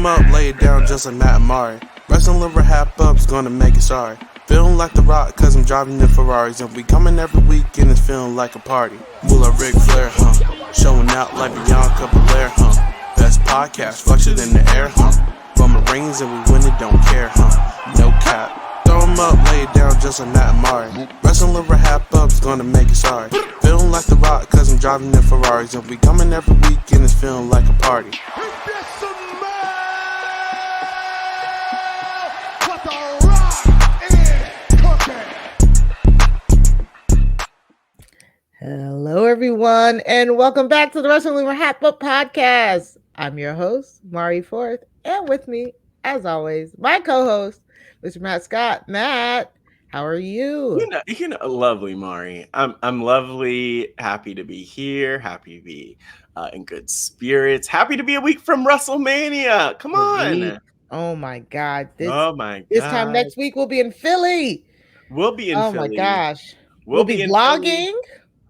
'em up, lay it down just like Matt Amari. Wrestling RHAPUp's gonna make it sorry. Feeling like The Rock cause I'm driving in Ferraris. And we coming every week and it's feeling like a party. Will Ric Flair, showing out like Bianca, best podcast, fluctuate in the air, From the rings and we win it, don't care, No cap. Throw 'em up, lay it down just like Matt Amari. Wrestling RHAPUp's gonna make it sorry. Feeling like The Rock cause I'm driving in Ferraris. And we coming every week and it's feeling like a party. Hello, everyone, and welcome back to the Wrestling RHAPUp podcast. I'm your host, Mari Forth, and with me, as always, my co-host, Mr. Matt Scott. Matt, how are you? You know, lovely, Mari. I'm lovely. Happy to be here. Happy to be in good spirits. Happy to be a week from Wrestlemania. Come on. Oh my God! This time next week we'll be in Philly. We'll be in Philly. Oh my gosh! We'll be vlogging.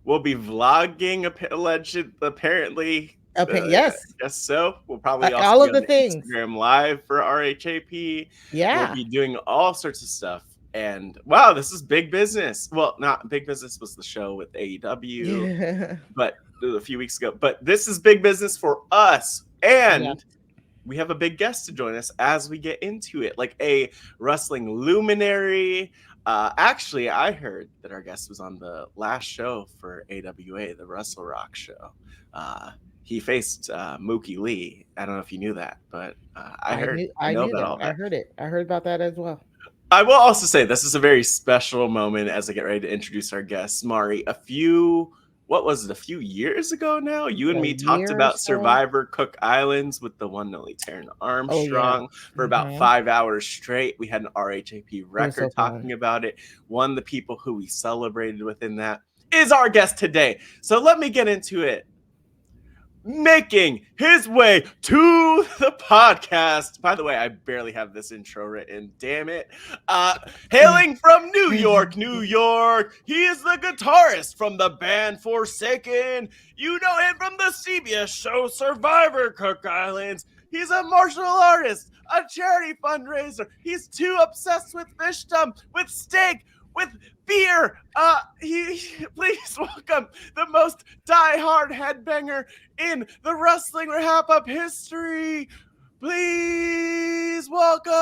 We'll be vlogging, apparently. Yes. Yes, so. We'll probably also all be of the on things. Instagram Live for RHAP. Yeah. We'll be doing all sorts of stuff. And wow, this is big business. Well, not big business was the show with AEW, but a few weeks ago. But this is big business for us. And we have a big guest to join us as we get into it, like a wrestling luminary. Actually, I heard that our guest was on the last show for AWA, the Wrestle Rock show. He faced Mookie Lee. I don't know if you knew that, but I heard that. I heard it. I heard about that as well. I will also say this is a very special moment as I get ready to introduce our guest, Mari. A few years ago now, you and me talked about Survivor Cook Islands with the one and only Taryn Armstrong for about 5 hours straight. We had an RHAP record talking about it. One of the people who we celebrated within that is our guest today. So let me get into it. Making his way to the podcast. By the way, I barely have this intro written. Damn it. Hailing from New York, he is the guitarist from the band Forsaken. You know him from the CBS show Survivor Cook Islands. He's a martial artist, a charity fundraiser. He's too obsessed with fishdom, with steak, with beer. Please welcome the most die-hard headbanger in the Wrestling RHAPUp history. Please welcome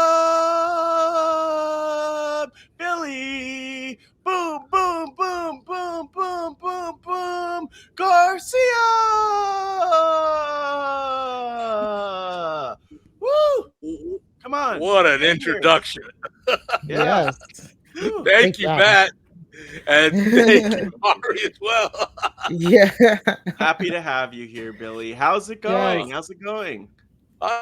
Billy Boom Boom Boom Boom Boom Boom Boom Garcia. Woo! Come on. What an introduction. Yes. Thank you, Matt. And thank you, Mari, as well. Happy to have you here, Billy. How's it going?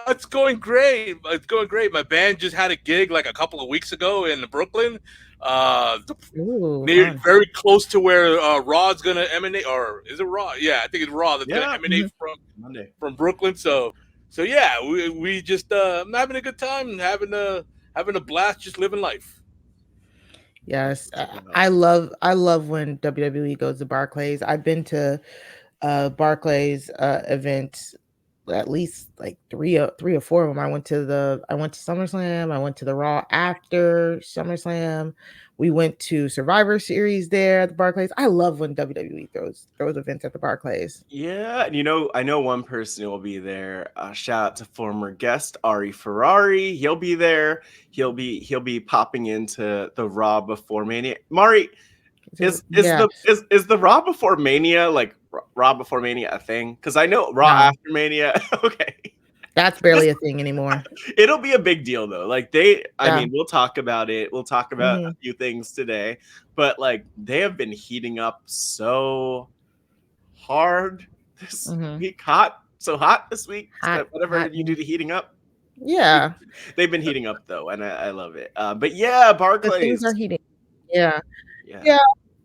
It's going great. It's going great. My band just had a gig like a couple of weeks ago in Brooklyn. Very close to where Raw's going to emanate. Or is it Raw? Yeah, I think it's Raw that's going to emanate from Brooklyn. So yeah, we just I'm having a good time, having a blast, just living life. Yes, I love when WWE goes to Barclays. I've been to Barclays events, at least like three or four of them. I went to SummerSlam. I went to the Raw after SummerSlam. We went to Survivor Series there at the Barclays. I love when WWE throws events at the Barclays. Yeah, and I know one person who will be there. Shout out to former guest Ari Ferrari. He'll be there. He'll be popping into the Raw before Mania. Mari, is the Raw before Mania like Raw before Mania a thing? Because I know Raw after Mania. Okay. That's barely a thing anymore. It'll be a big deal though. Like I mean, we'll talk about it. We'll talk about a few things today, but like they have been heating up so hard this week. So hot this week. Whatever you do to heating up. Yeah. They've been heating up though, and I love it. But yeah, Barclays. The things are heating. Yeah.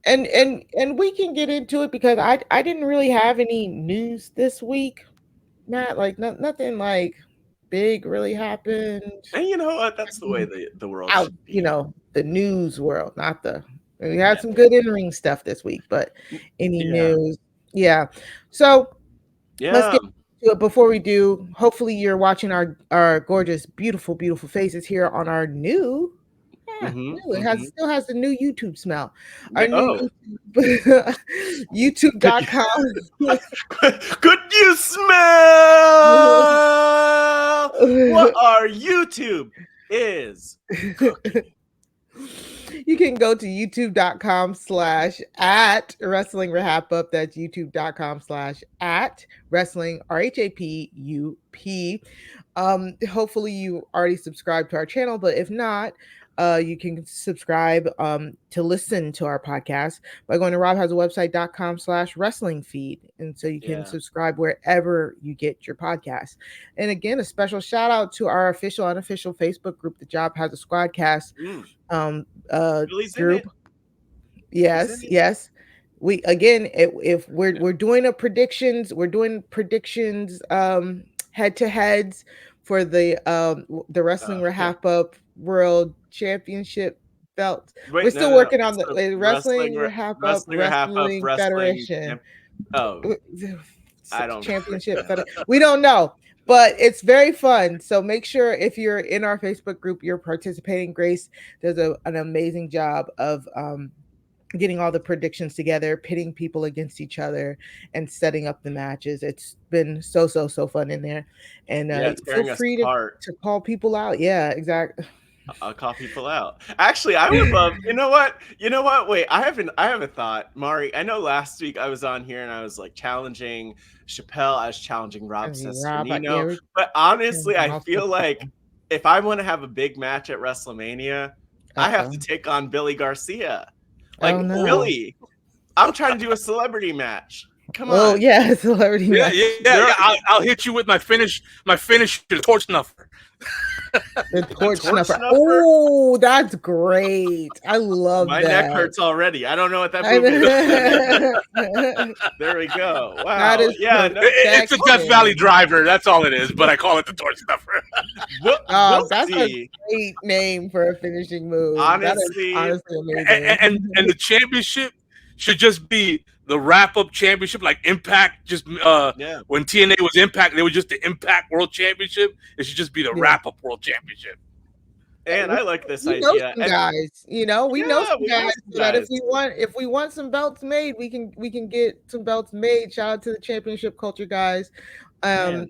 And we can get into it because I didn't really have any news this week. Not like nothing like big really happened. And you know what? That's the way the world should be. You know, the news world, not the. We had some good in-ring stuff this week, but any news? Yeah. So let's get before we do, hopefully you're watching our gorgeous, beautiful, beautiful faces here on our new. It still has the new YouTube smell. Our new YouTube, YouTube.com. Could you smell what our YouTube is cooking? You can go to youtube.com/@WrestlingRHAPUp. That's youtube.com/@Wrestling RHAPUP. Hopefully you already subscribed to our channel, but if not, you can subscribe to listen to our podcast by going to robhasawebsite.com/wrestling feed. And so you can subscribe wherever you get your podcast. And again, a special shout out to our official, unofficial Facebook group, The Job Has a Squadcast group. Yes. We again, if we're doing predictions head to heads for the Wrestling RHAPUp World Championship belt. We're still working on the Wrestling RHAPUp Federation. I don't championship. We don't know, but it's very fun. So make sure if you're in our Facebook group, you're participating. Grace does an amazing job of getting all the predictions together, pitting people against each other, and setting up the matches. It's been so fun in there. And feel free to call people out. Yeah, exactly. I'll call people out. Actually, I would love. You know what? Wait, I have a thought, Mari. I know last week I was on here and I was like challenging Chappelle. I was challenging Rob Cesternino. But honestly, I feel like if I want to have a big match at WrestleMania, I have to take on Billy Garcia. Like Billy, I'm trying to do a celebrity match. Come on. Oh yeah, celebrity match. Yeah. I'll hit you with my finish, the torch snuffer. The torch snuffer. Oh, that's great. I love my that. My neck hurts already. I don't know what that movie is. There we go. Wow. That is it's a Death Valley driver. That's all it is. But I call it the torch snuffer. That's a great name for a finishing move. Honestly amazing. And the championship should just be the wrap-up championship, like Impact. Just when TNA was Impact, they were just the Impact World Championship. It should just be the wrap-up World Championship. And I like this idea. Know some guys, we know some guys. So that if we want some belts made, we can get some belts made. Shout out to the championship culture guys. I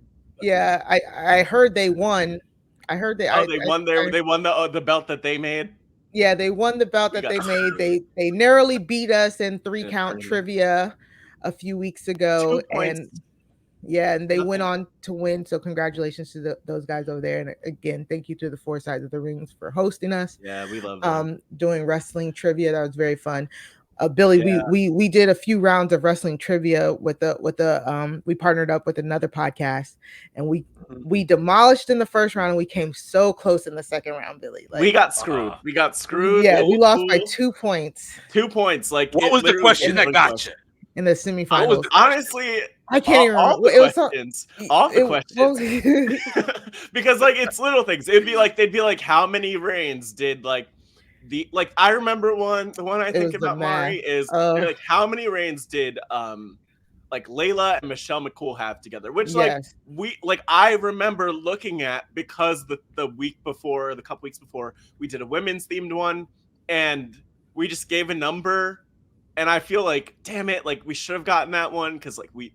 heard they won. I heard they won the belt that they made. Yeah, they won the belt that they made. They narrowly beat us in 3-count trivia a few weeks ago, and they went on to win. So congratulations to those guys over there. And again, thank you to the Four Sides of the Rings for hosting us. Yeah, we love that. Doing wrestling trivia. That was very fun. Billy, we did a few rounds of wrestling trivia with we partnered up with another podcast, and we demolished in the first round, and we came so close in the second round, Billy. Like, we got screwed. Yeah, we lost by 2 points. 2 points. Like, what was the question that got you in the semifinals? Honestly, I can't even remember. All the questions. Because like it's little things. It'd be like they'd be like, how many reigns did I remember the one I think about Mari is like how many reigns did like Layla and Michelle McCool have together, which I remember looking at because the couple weeks before we did a women's themed one and we just gave a number. And I feel like, damn it, like we should have gotten that one because we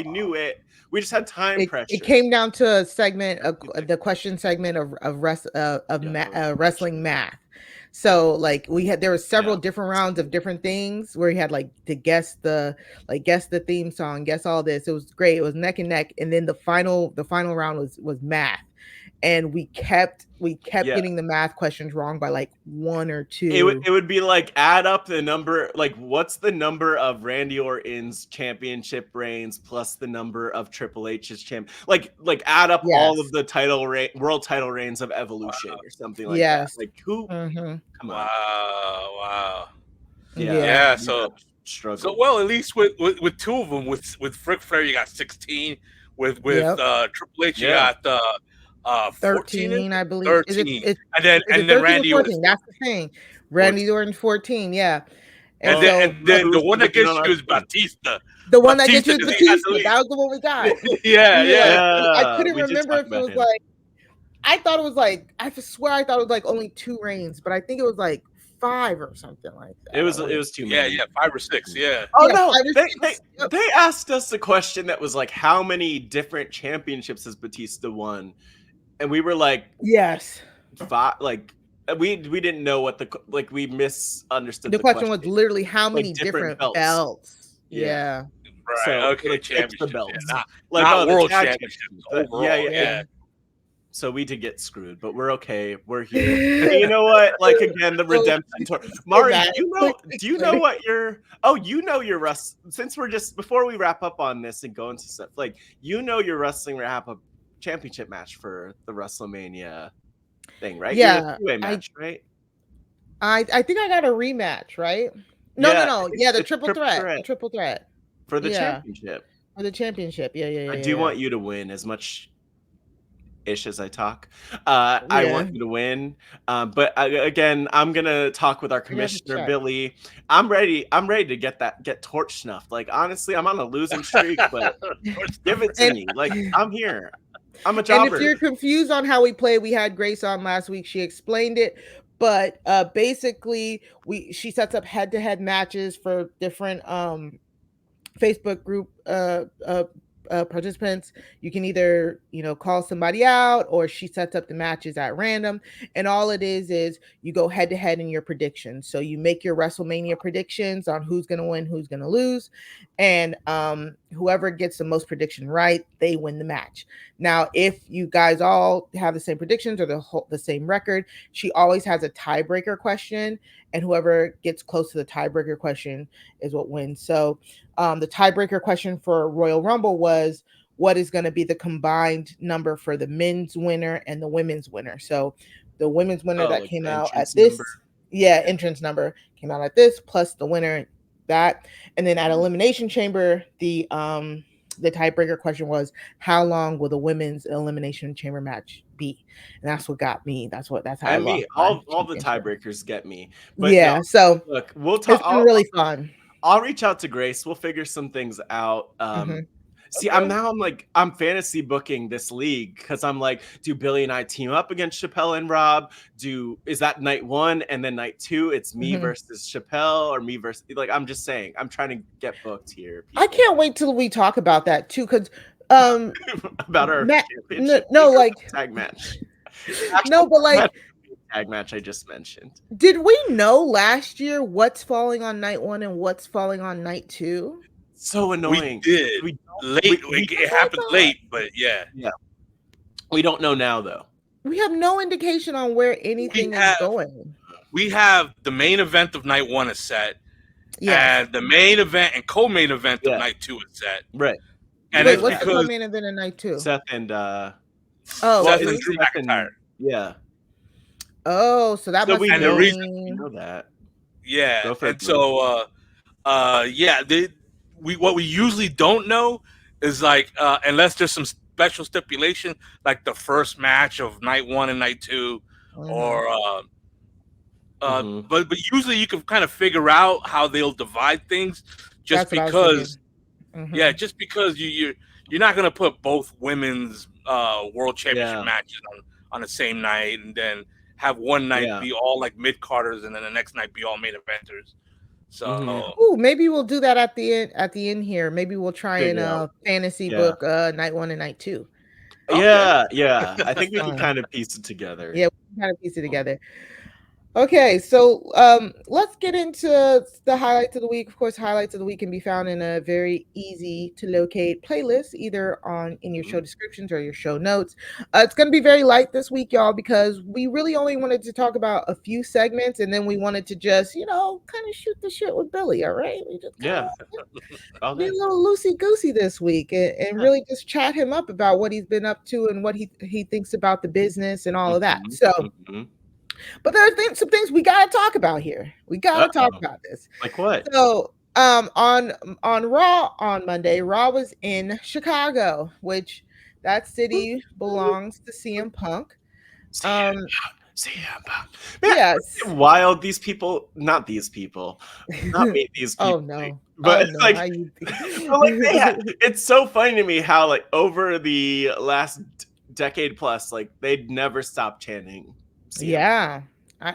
knew it. We just had time pressure. It came down to a segment of the question segment of wrestling math. So like there were several different rounds of different things where you had like to guess the theme song, guess all this. It was great. It was neck and neck, and then the final round was math. And we kept getting the math questions wrong by like 1 or 2. It would be like add up the number, like what's the number of Randy Orton's championship reigns plus the number of Triple H's like add up all of the world title reigns of Evolution or something like that. Like who? Come on! Wow! Yeah. So well, at least with 2 of them, with Ric Flair, you got 16. With Triple H, you got 13, I believe. 13. And then Randy Orton. That's the thing. Randy Orton 14, yeah. And then the one that gets you is Batista. The one that gets you Batista. That was the one we got. Yeah. I couldn't remember if it was like. I thought it was like. I swear I thought it was like only 2 reigns, but I think it was like 5 or something like that. It was too many. Yeah, 5 or 6. Yeah. Oh no, they asked us a question that was like, how many different championships has Batista won? And we were like, yes, 5. Like we didn't know what we misunderstood. The question was literally how many different belts. Yeah. Right. So, okay. Championship. The belts. Yeah, not world championships. Yeah. So we did get screwed, but we're okay. We're here. And you know what? Like again, the redemption tour. Mari, do you know what your since we're just before we wrap up on this and go into stuff, like your wrestling RHAPUp championship match for the WrestleMania thing, right? Yeah. Two-way match, right? I think I got a rematch, right? No. Yeah, the triple threat. The triple threat. For the championship. For the championship. Yeah. I do want you to win as much as I talk. I want you to win. But again, I'm gonna talk with our commissioner Billy. I'm ready to get torch snuffed. Like honestly, I'm on a losing streak, but give it to me. Like I'm here. I'm a jobber. And if you're confused on how we play, we had Grace on last week. She explained it. But basically, she sets up head-to-head matches for different Facebook group participants. You can either call somebody out, or she sets up the matches at random, and all it is you go head to head in your predictions. So you make your WrestleMania predictions on who's going to win, who's going to lose, and whoever gets the most prediction right, they win the match. Now if you guys all have the same predictions or the same record, she always has a tiebreaker question, and whoever gets close to the tiebreaker question is what wins. So the tiebreaker question for Royal Rumble was, what is going to be the combined number for the men's winner and the women's winner? So the women's winner that came out at this, entrance number came out at this, plus the winner that. And then at Elimination Chamber, the tiebreaker question was, how long will the women's Elimination Chamber match be? And that's what got me. That's how I lost. All the tiebreakers get me. But so look, we'll talk. It's been really fun. I'll reach out to Grace. We'll figure some things out. See, I'm fantasy booking this league because I'm like, do Billy and I team up against Chappelle and Rob? Is that night 1 and then night 2? It's me versus Chappelle, or me versus I'm just saying. I'm trying to get booked here. People. I can't wait till we talk about that too, because about our tag match. Tag match I just mentioned. Did we know last year what's falling on night 1 and what's falling on night 2? So annoying. We did. It happened late, but yeah. We don't know now though. We have no indication on where anything is going. We have the main event of night 1 is set. Yeah. And the main event and co-main event of night 2 is set. Right. And what's the co-main event of night 2? Seth and Seth and Drew McIntyre. Yeah. Oh, so that must be the reason we know that. Yeah. And so what we usually don't know is unless there's some special stipulation, like the first match of night 1 and night 2, or but usually you can kind of figure out how they'll divide things, just because just because you're not going to put both women's world championship matches on the same night, and then have one night be all like mid-carders and then the next night be all main eventers. So maybe we'll do that at the end here. Maybe we'll try and fantasy book night 1 and night 2. Okay. Yeah. I think we can kind of piece it together. Yeah, we can kind of piece it together. Okay, so let's get into the highlights of the week. Of course, highlights of the week can be found in a very easy to locate playlist, either in your show descriptions or your show notes. It's going to be very light this week, y'all, because we really only wanted to talk about a few segments, and then we wanted to just, kind of shoot the shit with Billy. All right, we just be a little loosey goosey this week, and really just chat him up about what he's been up to and what he thinks about the business and all of that. So. But there are some things we gotta talk about here. We gotta talk about this. Like what? So, on Raw on Monday, Raw was in Chicago, which that city belongs to CM Punk. CM Punk. Man, Yes. wild. These people, not these people, not me. These people. Oh no. But oh, no. like, How you but like it's so funny to me how like over the last decade plus, like they'd never stop chanting. Yeah,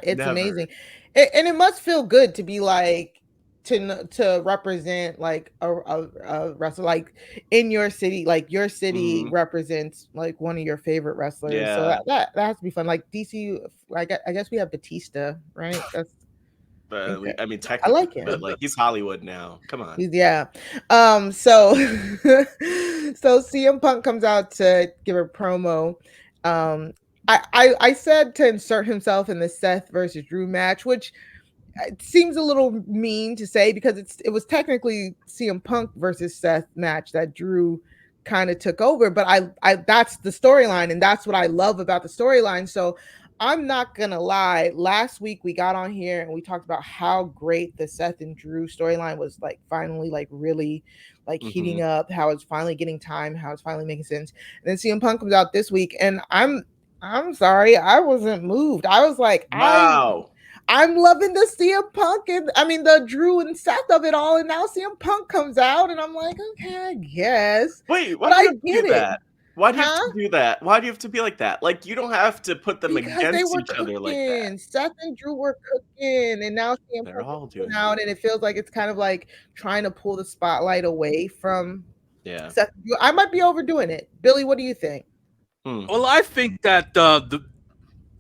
it's amazing, and it must feel good to be like to represent like a wrestler like in your city, like your city represents like one of your favorite wrestlers. Yeah. So that has to be fun. Like DC, I guess we have Batista, right? That's. But I mean, technically, I like him. but like he's Hollywood now. Come on. Yeah. So so CM Punk comes out to give a promo. I said to insert himself in the Seth versus Drew match, which it seems a little mean to say because it was technically CM Punk versus Seth match that Drew kind of took over, but I that's the storyline, and that's what I love about the storyline. So I'm not gonna lie. Last week we got on here and we talked about how great the Seth and Drew storyline was, like finally, like really, like heating up. How it's finally getting time. How it's finally making sense. And then CM Punk comes out this week, and I'm sorry, I wasn't moved. I was like, wow. I'm loving the CM Punk and I mean the Drew and Seth of it all, and now CM Punk comes out, and I'm like, okay, I guess. Wait, why do you do that? Why do you have to do that? Why do you have to be like that? Like you don't have to put them against each other like that. Seth and Drew were cooking, and now CM They're all doing out, and it feels like it's kind of like trying to pull the spotlight away from Seth and Drew. I might be overdoing it. Billy, what do you think? Well, I think that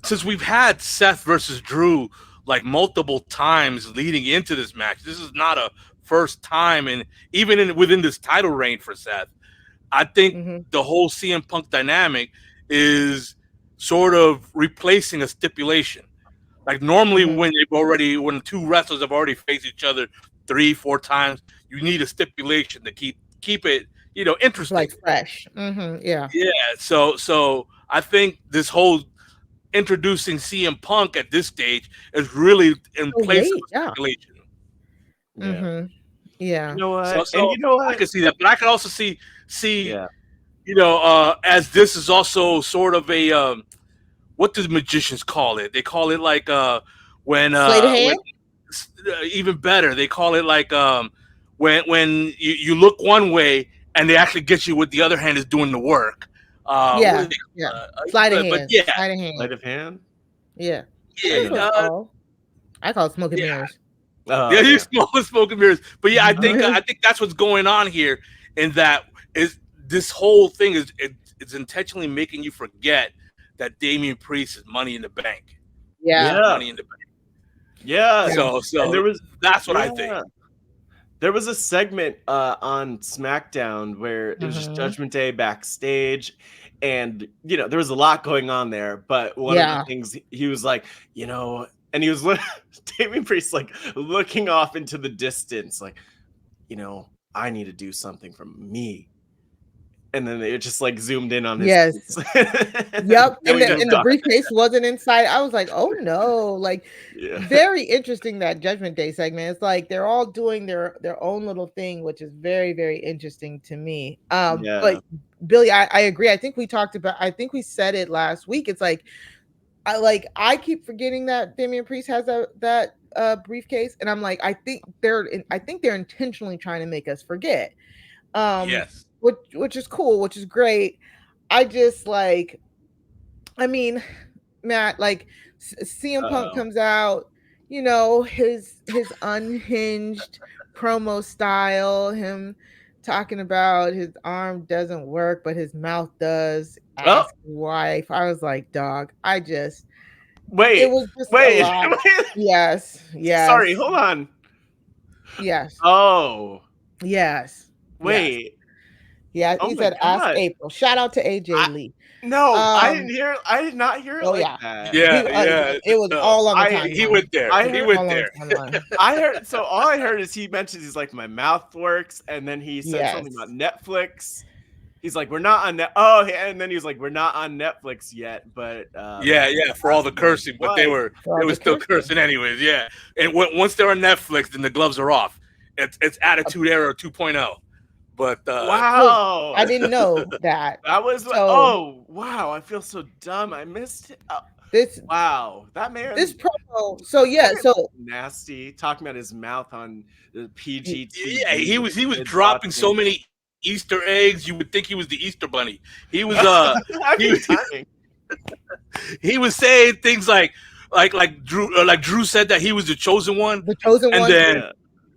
since we've had Seth versus Drew like multiple times leading into this match, this is not a first time, and even within this title reign for Seth, I think the whole CM Punk dynamic is sort of replacing a stipulation. Like normally when two wrestlers have already faced each other 3-4 times, you need a stipulation to keep it, interesting, like fresh. Yeah. So I think this whole introducing CM Punk at this stage is really in place of the stipulation. Yeah. You know what? So and you know what? I can see that, but I can also see as this is also sort of a what do the magicians call it? They call it like when even better, they call it like when you look one way and they actually get you with the other hand is doing the work. Sleight of hand. Sleight of hand. Yeah. I call it smoke and mirrors. You smoke and mirrors. But yeah, I think that's what's going on here, in that is this whole thing is it's intentionally making you forget that Damian Priest is Money in the Bank. Money in the Bank. Yeah. So that's what I think. There was a segment on Smackdown where it was just Judgment Day backstage, and there was a lot going on there. But one of the things he was like, and he was Damian Priest like looking off into the distance, like, I need to do something for me. And then it just like zoomed in on his face. Yep. and the briefcase wasn't inside. I was like, oh no. Like very interesting, that Judgment Day segment. It's like they're all doing their own little thing, which is very, very interesting to me. But Billy, I agree. I think we said it last week. It's like I keep forgetting that Damian Priest has that briefcase, and I'm like, I think they're intentionally trying to make us forget. Which is cool, which is great. I just Matt, like CM Punk comes out, his unhinged promo style, him talking about his arm doesn't work, but his mouth does. Ask wife. I was like, dog, it was just a lot. Yes. Sorry, hold on. Yes. Oh. Yes. Wait. Yes. Yeah, he said, "Ask April." Shout out to AJ Lee. No, I did not hear it like that. It was all on the timeline. He went there. He went there. I heard. So all I heard is he mentions he's like, my mouth works, and then he said something about Netflix. He's like, we're not on and then he was like, we're not on Netflix yet, but for all the cursing, but they were still cursing anyways. Yeah, and once they're on Netflix, then the gloves are off. It's Attitude Era 2.0. But wow, I didn't know that. That was wow, I feel so dumb. I missed it. that man. This promo. So yeah, so nasty, talking about his mouth on the PG TV. Yeah, he was dropping so many Easter eggs. You would think he was the Easter Bunny. He was he was saying things like Drew said that he was the chosen one. The chosen one.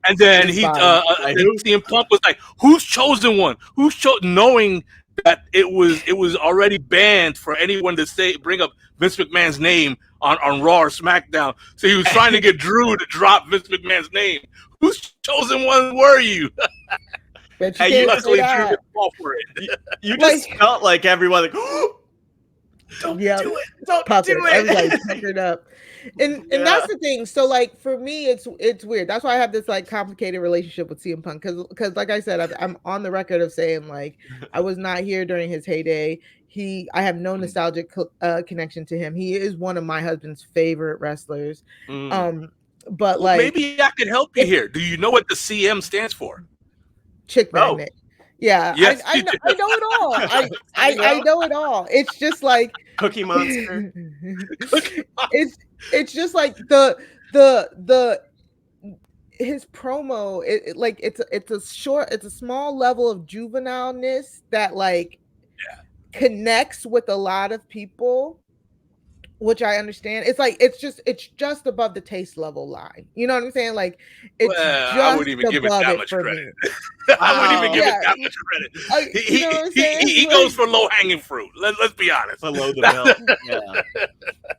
And then CM Punk was like, "Who's chosen one? Who's chosen?" Knowing that it was already banned for anyone to bring up Vince McMahon's name on Raw or SmackDown. So he was trying to get Drew to drop Vince McMahon's name. Whose chosen one were you? You luckily Drew didn't fall for it. You just felt like everyone like, don't do it. Don't do it. Everybody puckered up. And that's the thing. So like for me, it's weird. That's why I have this like complicated relationship with CM Punk because like I said, I'm on the record of saying like I was not here during his heyday. I have no nostalgic connection to him. He is one of my husband's favorite wrestlers. But like maybe I could help you here. Do you know what the CM stands for? Chick magnet. Yeah, yes, I know it all. I know it all. It's just like Cookie Monster. It's just like his promo. It's a small level of juvenileness that like connects with a lot of people, which I understand. It's like it's just above the taste level line. You know what I'm saying? Like it's just I wouldn't even give it that much credit. I wouldn't even give it that much credit. You know what I'm saying? He goes for low hanging fruit. Let's be honest. Below the belt. Yeah.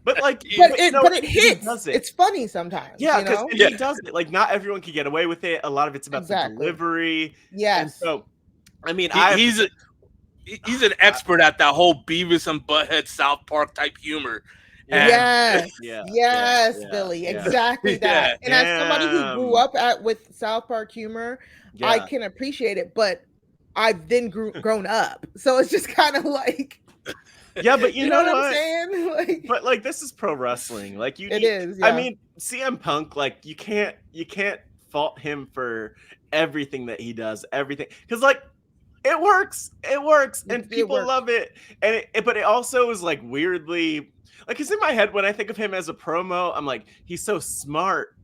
But like, but it hits. It's funny sometimes. Yeah, because he does it. Like not everyone can get away with it. A lot of it's about the delivery. Yes. And so, I mean, he's an expert at that whole Beavis and Butthead South Park type humor. And yes, Billy, exactly that. And as somebody who grew up with South Park humor, I can appreciate it, but I've then grown up, so it's just kind of like, but you know what I'm saying? Like, but like this is pro wrestling, like it is. I mean, CM Punk, like you can't fault him for everything that he does, everything, because like. It works, and people love it, and but it also is like weirdly, like it's in my head when I think of him as a promo, I'm like, he's so smart,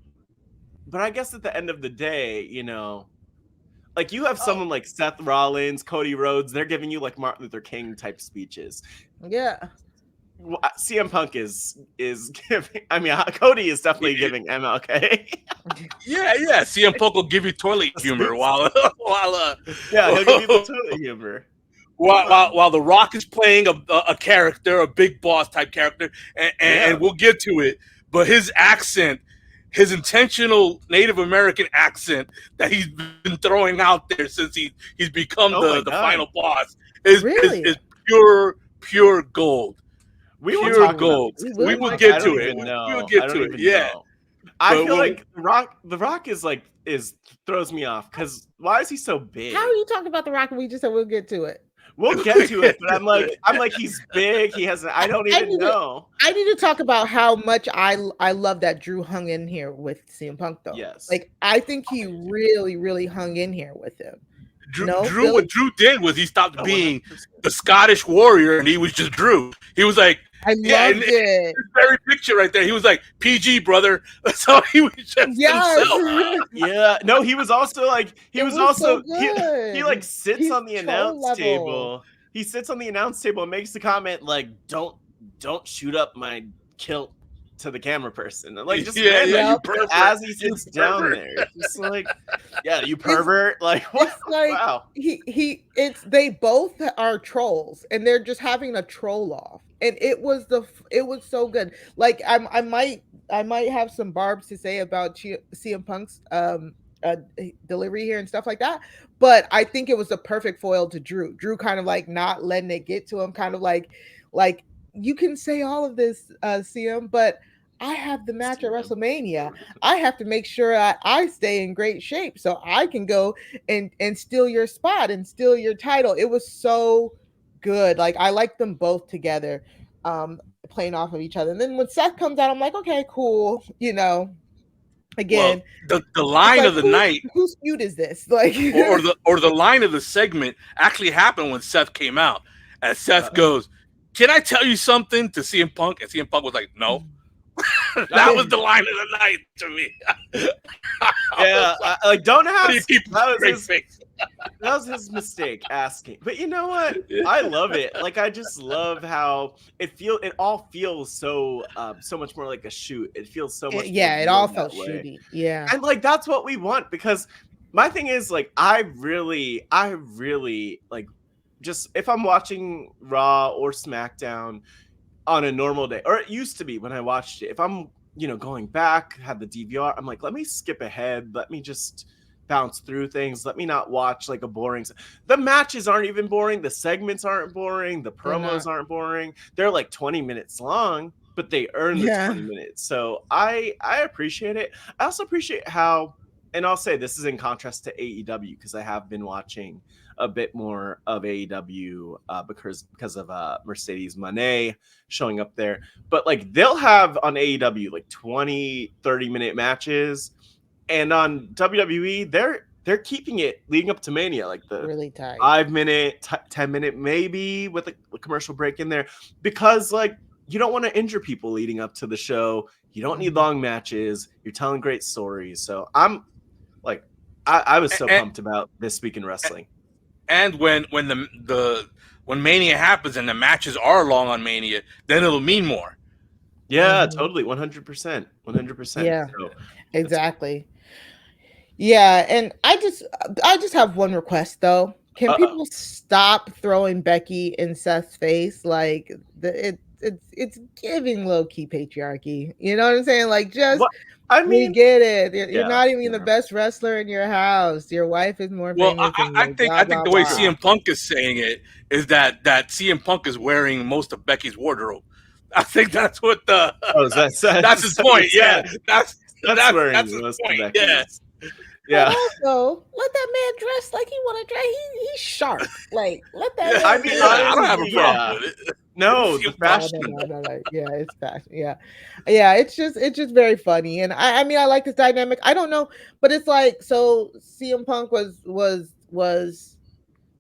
but I guess at the end of the day, you know, like you have someone like Seth Rollins, Cody Rhodes, they're giving you like Martin Luther King type speeches. Yeah. CM Punk is giving. I mean, Cody is definitely giving MLK. Yeah. CM Punk will give you toilet humor while he'll give you the toilet humor while The Rock is playing a character, a big boss type character, and we'll get to it. But his accent, his intentional Native American accent that he's been throwing out there since he's become the final boss is pure gold. We will talk gold. We will get to it. We will get to it. Yeah. I feel like The Rock is throws me off because why is he so big? How are you talking about The Rock and we just said we'll get to it? We'll get to it, but I'm like he's big. He has. I don't even know. I need to talk about how much I love that Drew hung in here with CM Punk though. Yes. Like I think he really, really hung in here with him. What Drew did was he stopped being the Scottish warrior and he was just Drew. He was like, I loved it. This very picture right there. He was like, PG, brother. So he was just himself. Yeah. No, he was also like, he like sits He's on the announce table. He sits on the announce table and makes the comment like, don't shoot up my kilt to the camera person. And like, just as he sits down there, just like, you pervert. Like, what? It's like, wow. They both are trolls and they're just having a troll off. And it was so good. Like I might have some barbs to say about CM Punk's delivery here and stuff like that, but I think it was the perfect foil to Drew. Drew kind of like not letting it get to him, kind of like you can say all of this, CM, but I have the match at WrestleMania. I have to make sure I stay in great shape so I can go and steal your spot and steal your title. It was so good. Like I like them both together, playing off of each other. And then when Seth comes out, I'm like, okay, cool. You know, again, well, the line of the night. Whose feud is this? Like, or the line of the segment actually happened when Seth came out, and Seth goes, Can I tell you something to CM Punk? And CM Punk was like, no. That was the line of the night to me. Yeah, like don't ask. That was his mistake asking. But you know what? I love it. Like I just love how it all feels so much more like a shoot. It feels so much yeah, it all felt shooty. Yeah. And like that's what we want, because my thing is like I really like, just if I'm watching Raw or SmackDown on a normal day, or it used to be when I watched it, if I'm going back, have the DVR, I'm like, let me skip ahead, let me just bounce through things, let me not watch like a boring. The matches aren't even boring, the segments aren't boring, the promos aren't boring. They're like 20 minutes long, but they earn the 20 minutes. So I appreciate it. I also appreciate how, and I'll say this is in contrast to AEW, because I have been watching a bit more of AEW because of Mercedes Moné showing up there. But like they'll have on AEW like 20-30 minute matches, and on WWE they're keeping it leading up to Mania, like the really tight 5 minute, 10 minute maybe with a commercial break in there, because like you don't want to injure people leading up to the show. You don't need long matches. You're telling great stories. So I'm like, I was so pumped about this week in wrestling. And when Mania happens and the matches are long on Mania, then it'll mean more. Yeah, totally, 100%, 100%. Yeah, so, exactly. Yeah, and I just have one request though. Can people stop throwing Becky in Seth's face? Like it's giving low key patriarchy. You know what I'm saying? Like just. What? I mean, we get it. You're not even the best wrestler in your house. Your wife is more famous than you. I think the way CM Punk is saying it is that CM Punk is wearing most of Becky's wardrobe. I think that's what that's his point. Yeah, that's his point. Yeah. But also, let that man dress like he want to dress. He's sharp. Like let that. I mean, I don't have a problem with it. No, the fashion. No. Yeah, it's fashion. Yeah. It's just very funny, and I mean, I like this dynamic. I don't know, but it's like, so CM Punk was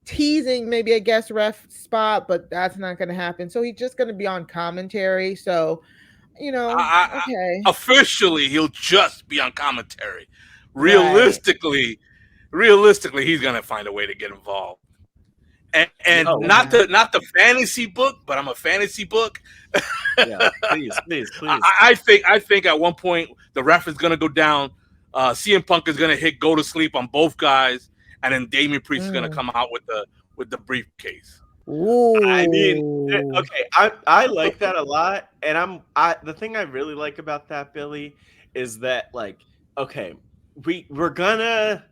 teasing maybe a guest ref spot, but that's not going to happen. So he's just going to be on commentary. So, okay. Officially, he'll just be on commentary. Realistically, he's going to find a way to get involved. And not the fantasy book, but I'm a fantasy book. Yeah, please. I think at one point the ref is gonna go down. CM Punk is gonna hit go to sleep on both guys, and then Damian Priest is gonna come out with the briefcase. Ooh. I mean, okay, I like that a lot, and the thing I really like about that, Billy, is that like, okay, we're gonna.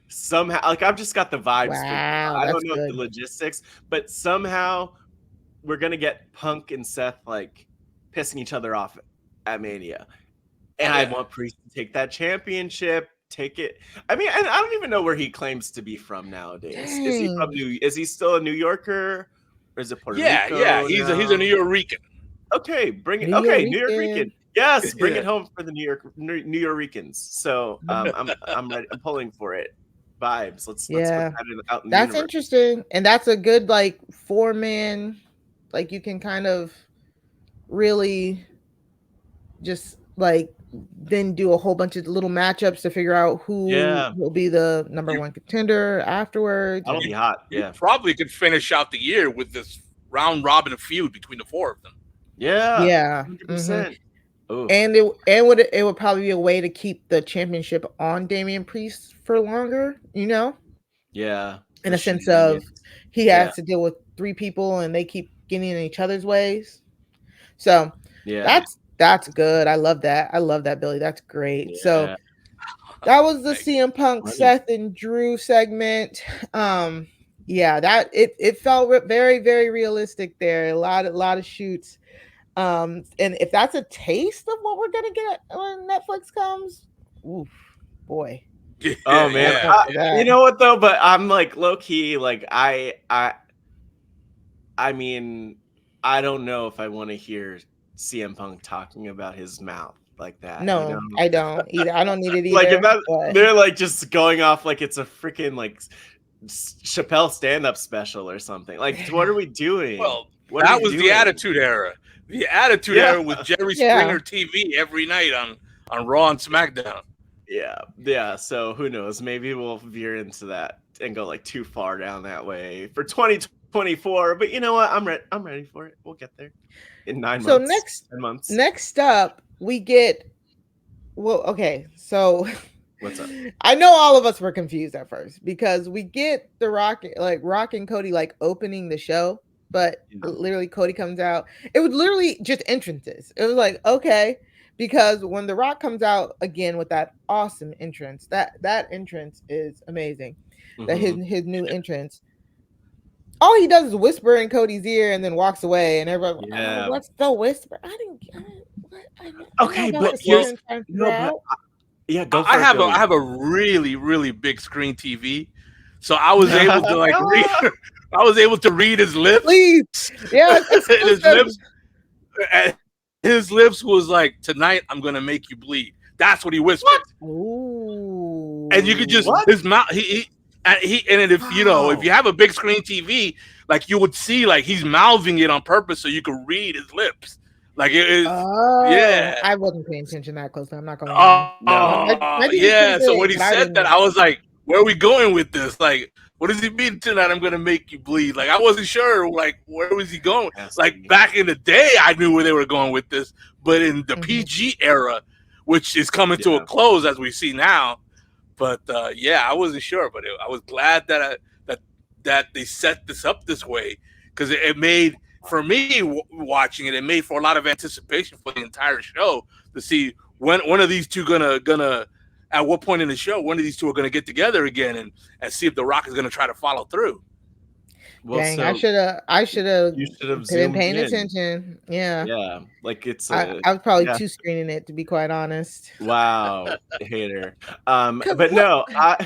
Somehow, like I've just got the vibes. Wow, I don't know the logistics, but somehow we're gonna get Punk and Seth like pissing each other off at Mania, and I want Priest to take that championship. Take it. I mean, and I don't even know where he claims to be from nowadays. Dang. Is he from Is he still a New Yorker, or is it Puerto Rico? Yeah, he's a New Yorker. Okay, bring it. Okay, New Yorker. Yes, bring it home for the New Yorkers. So I'm ready. I'm pulling for it. Vibes. Let's put that out in the that's universe. Interesting, and that's a good like 4-man. Like you can kind of really just like then do a whole bunch of little matchups to figure out who will be the number one contender afterwards. That'll be hot. Yeah, you probably could finish out the year with this round robin feud between the four of them. Yeah, 100%. And it would probably be a way to keep the championship on Damian Priest for longer, Yeah. In a sense of he has to deal with 3 people and they keep getting in each other's ways. So that's good. I love that, Billy. That's great. Yeah. So that was the CM Punk, Seth, and Drew segment. That it felt very, very realistic there. A lot of shoots. And if that's a taste of what we're gonna get when Netflix comes, oof, boy. Oh man, you know what though? But I'm like low key, like I mean, I don't know if I want to hear CM Punk talking about his mouth like that. No, I don't either. I don't need it either. Like if they're like just going off like it's a freaking like Chappelle stand-up special or something. Like, what are we doing? Well, That was the Attitude Era. The Attitude Era was Jerry Springer TV every night on Raw and SmackDown. Yeah. So who knows? Maybe we'll veer into that and go like too far down that way for 2024. But you know what? I'm ready for it. We'll get there in 9 months. So next up, we get. Well, okay. So what's up? I know all of us were confused at first because we get the Rock and Cody like opening the show, but literally Cody comes out. It was literally just entrances. It was like, okay, because when the Rock comes out again with that awesome entrance, that entrance is amazing. That his new entrance. All he does is whisper in Cody's ear and then walks away, and everybody, what's the whisper? Okay, but I have a really, really big screen TV, so I was able to like read. I was able to read his lips. Please, yeah, his lips was like, "Tonight I'm gonna make you bleed." That's what he whispered. Ooh. And you could just his mouth. If you know, if you have a big screen TV, like you would see, like he's mouthing it on purpose so you could read his lips. Like it is, I wasn't paying attention that closely. I'm not going to. So when he said that, I was like, "Where are we going with this? Like, what does he mean tonight? I'm gonna make you bleed." Like I wasn't sure. Like where was he going? Like back in the day, I knew where they were going with this, but in the PG era, which is coming to a close as we see now. But I wasn't sure, but I was glad that they set this up this way because it made, for me watching it, it made for a lot of anticipation for the entire show to see when one of these two gonna at what point in the show one of these two are gonna get together again and see if The Rock is gonna try to follow through. Well, dang, I should have been paying attention. Yeah, like it's. I was probably too screening it, to be quite honest. Wow, hater. But no, I'm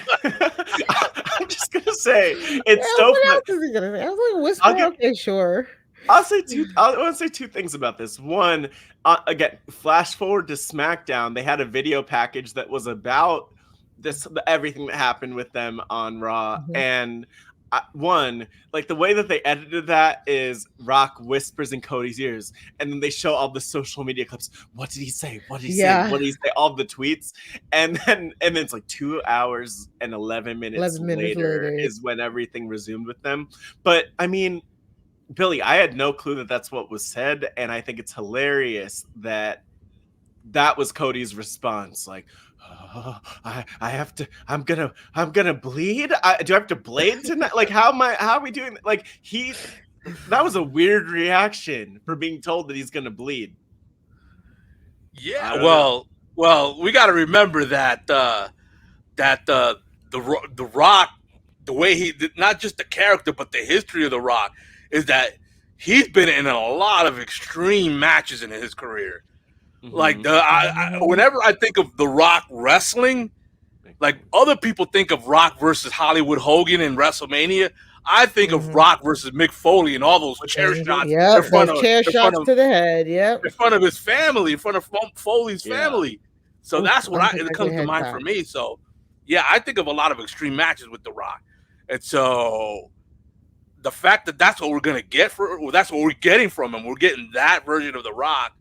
just gonna say it's so. What else is he gonna say? I was like, whisper. Okay, sure. I'll say two. I want to say two things about this. One, again, flash forward to SmackDown. They had a video package that was about everything that happened with them on Raw, and. One, like the way that they edited that is Rock whispers in Cody's ears, and then they show all the social media clips. What did he say? What did he say? What did he say? All the tweets, and then it's like 2 hours and 11 minutes later is when everything resumed with them. But I mean, Billy, I had no clue that that's what was said, and I think it's hilarious that was Cody's response. Like, I have to. I'm gonna bleed. Do I have to blade tonight? Like, how are we doing? Like, that was a weird reaction for being told that he's gonna bleed. Yeah. Well, we got to remember that the Rock, the way he not just the character but the history of the Rock is that he's been in a lot of extreme matches in his career. Like whenever I think of The Rock wrestling, like other people think of Rock versus Hollywood Hogan in WrestleMania. I think of Rock versus Mick Foley and all those chair shots. Yeah, chair shots to the head. Yep, in front of his family, in front of Foley's family. So that's what it comes to mind for me. So yeah, I think of a lot of extreme matches with The Rock, and so the fact that that's what we're gonna get that's what we're getting from him. We're getting that version of The Rock.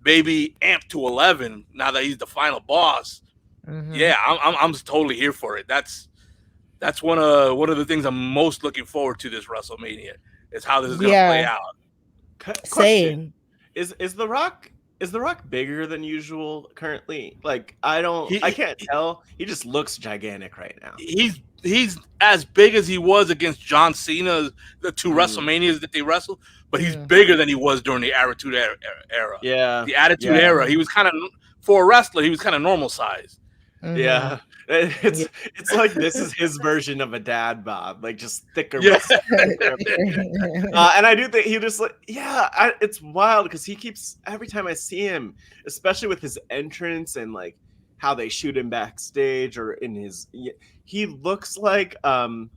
Maybe amped to 11 now that he's the final boss. Yeah, I'm totally here for it. That's one of the things I'm most looking forward to this WrestleMania is how this is gonna play out. Same. Is The Rock bigger than usual currently? Like I can't tell. He just looks gigantic right now. He's as big as he was against John Cena, the two WrestleManias that they wrestled, but he's bigger than he was during the Attitude Era. Yeah. The Attitude Era. He was kind of, for a wrestler, he was kind of normal size. Yeah. It's like this is his version of a dad bod, like just thicker. Yeah. And I do think he just like, it's wild because he keeps, every time I see him, especially with his entrance and like how they shoot him backstage or in his, he looks like one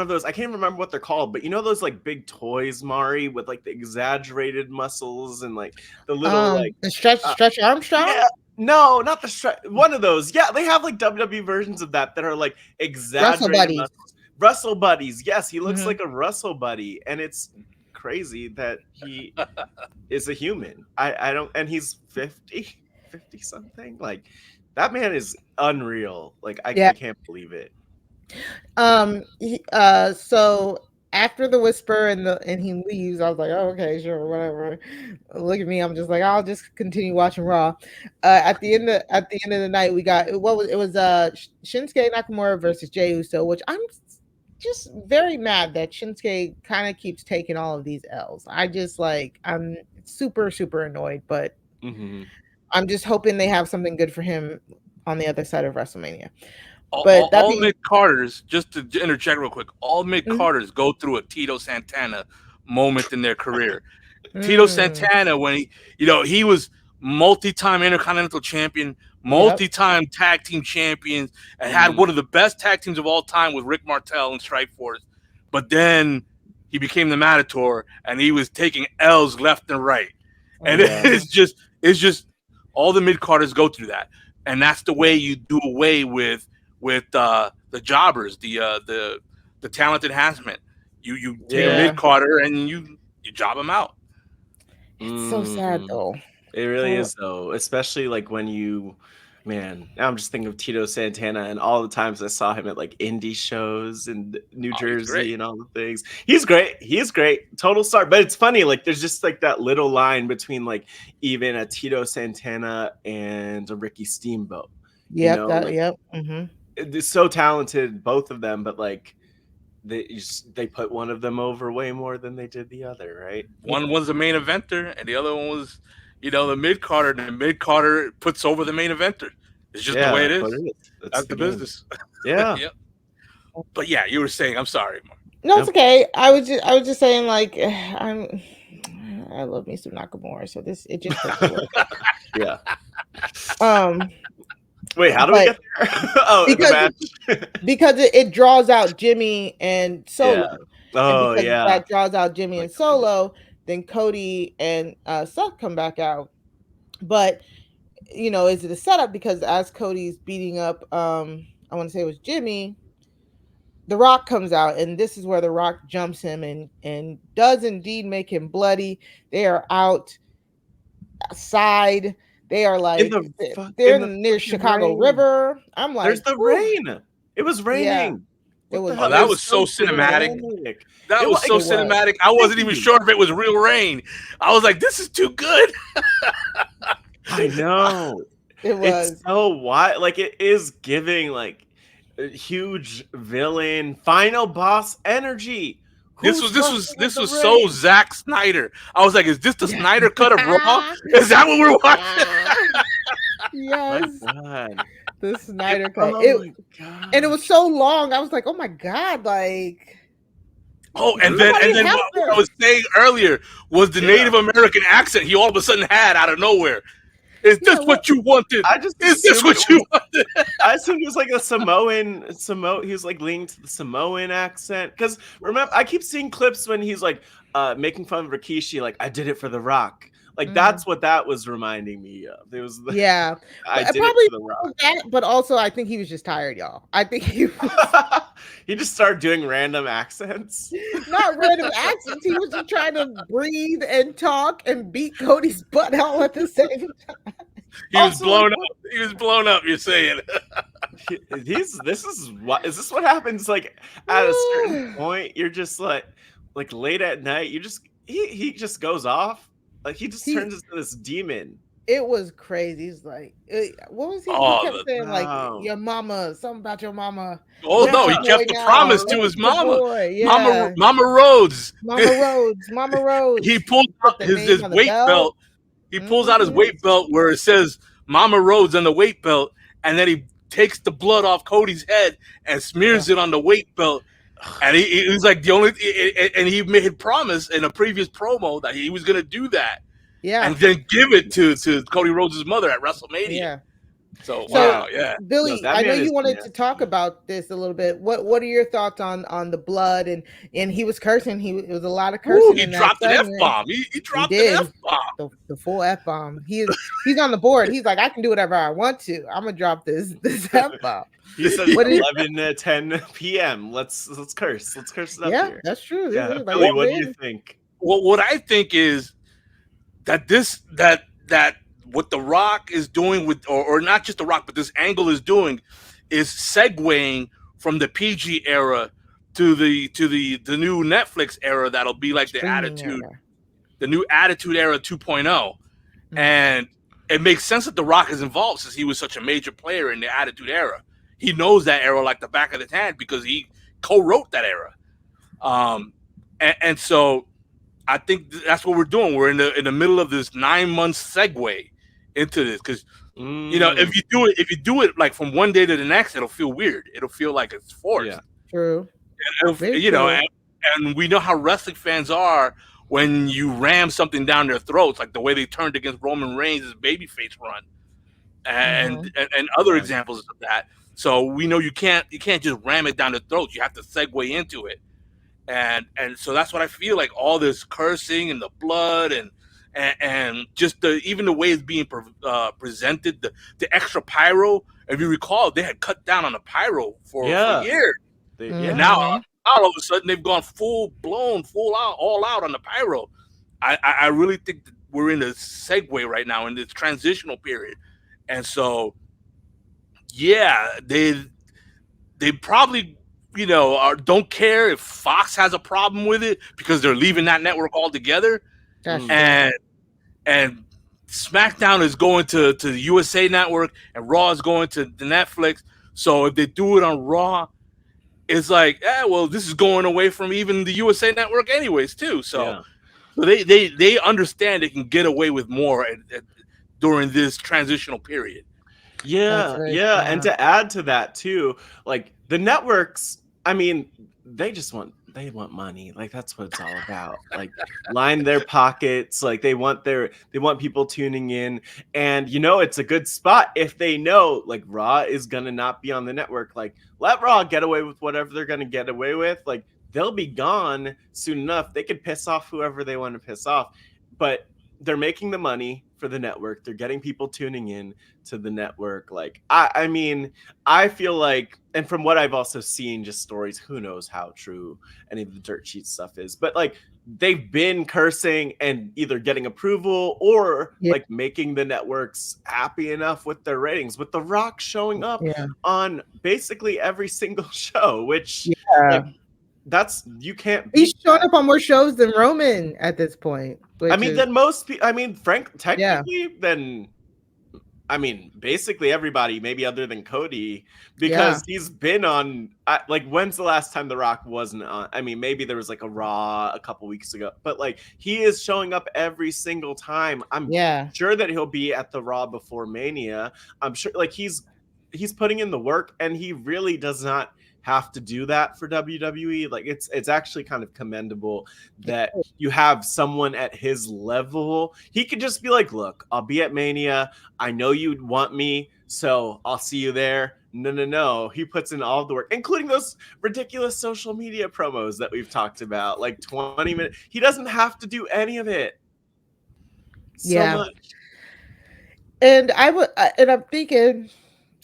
of those, I can't remember what they're called, but you know those like big toys, Mari, with like the exaggerated muscles and like the little the stretch Armstrong? Yeah. No, not the stretch. One of those. Yeah, they have like WWE versions of that are like exaggerated muscles. Russell Buddies. Yes, he looks like a Russell Buddy, and it's crazy that he is a human. I don't, and he's 50 something. Like, that man is unreal. Like, I can't believe it. So after the whisper and he leaves, I was like, oh, okay, sure, whatever. Look at me, I'm just like, I'll just continue watching Raw. At the end of the night, we got it was Shinsuke Nakamura versus Jey Uso, which I'm just very mad that Shinsuke kind of keeps taking all of these L's. I'm super annoyed, but I'm just hoping they have something good for him on the other side of WrestleMania. But all mid-Carters, just to interject real quick, all mid-Carters go through a Tito Santana moment in their career. Tito Santana, when he was multi-time Intercontinental Champion, multi-time tag team champions, and had one of the best tag teams of all time with Rick Martel and Strikeforce. But then he became the Matador, and he was taking L's left and right. And it's just all the mid-Carters go through that. And that's the way you do away with the jobbers, the talent enhancement. You take a mid-Carter and you job them out. It's so sad though. It really is though, especially like when now I'm just thinking of Tito Santana and all the times I saw him at like indie shows in New Jersey and all the things. He's great. He is great. Total star. But it's funny, like there's just like that little line between like even a Tito Santana and a Ricky Steamboat. They're so talented, both of them, but like they put one of them over way more than they did the other, right? One was the main eventer, and the other one was, the mid-Carter. And the mid-Carter puts over the main eventer. It's just the way it is. That's the business. Yeah. Yep. But yeah, you were saying, I'm sorry. No, it's okay. I was just saying, like, I love me some Nakamura, so it just doesn't work. Yeah. Wait, how do we get there? Because it draws out Jimmy and Solo. Yeah. That draws out Jimmy and Solo. Then Cody and Seth come back out. But is it a setup? Because as Cody's beating up, I want to say it was Jimmy, The Rock comes out, and this is where The Rock jumps him and does indeed make him bloody. They are outside. They are like they're near Chicago rain. River. I'm like, there's the rain. It was raining. Yeah. That was so cinematic. That was so cinematic. I wasn't even sure if it was real rain. I was like, this is too good. I know. It was. It's so wild. Like it is giving like a huge villain, final boss energy. This was so Zack Snyder. I was like, is this the Snyder cut of Raw? Is that what we're watching? Yes. My God. The Snyder cut. And it was so long. I was like, oh my God, like. Oh, and then what I was saying earlier was the Native American accent he all of a sudden had out of nowhere. Is this what you wanted? Is this what you wanted? I assumed it was like a Samoan. He was like leaning to the Samoan accent. Because remember, I keep seeing clips when he's like making fun of Rikishi, like I did it for The Rock. Like that's what that was reminding me of. It was I did probably it for The Rock. That, but also I think he was just tired, y'all. I think he just started doing random accents. Not random accents. He was just trying to breathe and talk and beat Cody's butt all at the same time. He was blown up. He was blown up. You're saying. Is this what happens? Like at a certain point, you're just like late at night. He just goes off. Like he just turns into this demon. It was crazy. He's like, what was he? He kept saying like your mama, something about your mama. Oh no, he kept the promise to his mama. Mama Rhodes. Mama Rhodes. He pulled out his weight belt. He pulls out his weight belt where it says Mama Rhodes on the weight belt, and then he takes the blood off Cody's head and smears it on the weight belt. And he was like and he made promise in a previous promo that he was going to do that. Yeah. And then give it to Cody Rhodes' mother at WrestleMania. Yeah. So wow, yeah. Billy, I know you wanted to talk about this a little bit. What are your thoughts on the blood and he was cursing? It was a lot of cursing. He dropped an F-bomb. He dropped an F-bomb. The full F-bomb. He's on the board. He's like, I can do whatever I want to. I'm gonna drop this F-bomb. He said 11:10 p.m. Let's curse. Let's curse it up here. That's true. Yeah. Billy, what do you think? what I think is that what The Rock is doing with, or not just The Rock, but this angle is doing, is segueing from the PG era to the new Netflix era that'll be like the new Attitude Era 2.0. And it makes sense that The Rock is involved since he was such a major player in the Attitude Era. He knows that era like the back of his hand because he co-wrote that era. And so I think that's what we're doing. We're in the middle of this 9-month segue into this because you know, if you do it like from one day to the next, it'll feel weird. It'll feel like it's forced. Yeah. True. You know, and we know how wrestling fans are when you ram something down their throats, like the way they turned against Roman Reigns' babyface run, and other examples of that. So we know you can't just ram it down the throat. You have to segue into it, and so that's what I feel like. All this cursing and the blood and just even the way it's being presented, the extra pyro. If you recall, they had cut down on the pyro for years. And now all of a sudden they've gone all out on the pyro. I really think that we're in a segue right now in this transitional period, and so they probably don't care if Fox has a problem with it because they're leaving that network altogether. And SmackDown is going to the USA Network and Raw is going to the Netflix. So if they do it on Raw, it's like, well, this is going away from even the USA Network anyways too. So they understand they can get away with more during this transitional period. And to add to that too, like the networks, I mean, they want money. Like that's what it's all about. Like line their pockets. Like they want people tuning in, and it's a good spot if they know like Raw is gonna not be on the network. Like let Raw get away with whatever they're gonna get away with. Like they'll be gone soon enough. They could piss off whoever they want to piss off, but they're making the money for the network. They're getting people tuning in to the network. Like I mean, I feel like, and from what I've also seen, just stories, who knows how true any of the dirt sheet stuff is, but like they've been cursing and either getting approval or like making the networks happy enough with their ratings, with The Rock showing up on basically every single show, which like, you can't. He's showing up on more shows than Roman at this point. I mean, then most people. I mean, technically, then. I mean, basically everybody, maybe other than Cody, because he's been on. Like, when's the last time The Rock wasn't on? I mean, maybe there was like a Raw a couple weeks ago, but like he is showing up every single time. I'm sure that he'll be at the Raw before Mania. I'm sure, like he's putting in the work, and he really does not have to do that for WWE. Like it's actually kind of commendable that you have someone at his level. He could just be like, look, I'll be at Mania. I know you'd want me, so I'll see you there. No. He puts in all of the work, including those ridiculous social media promos that we've talked about, like 20 minutes. He doesn't have to do any of it. So much. And I'm thinking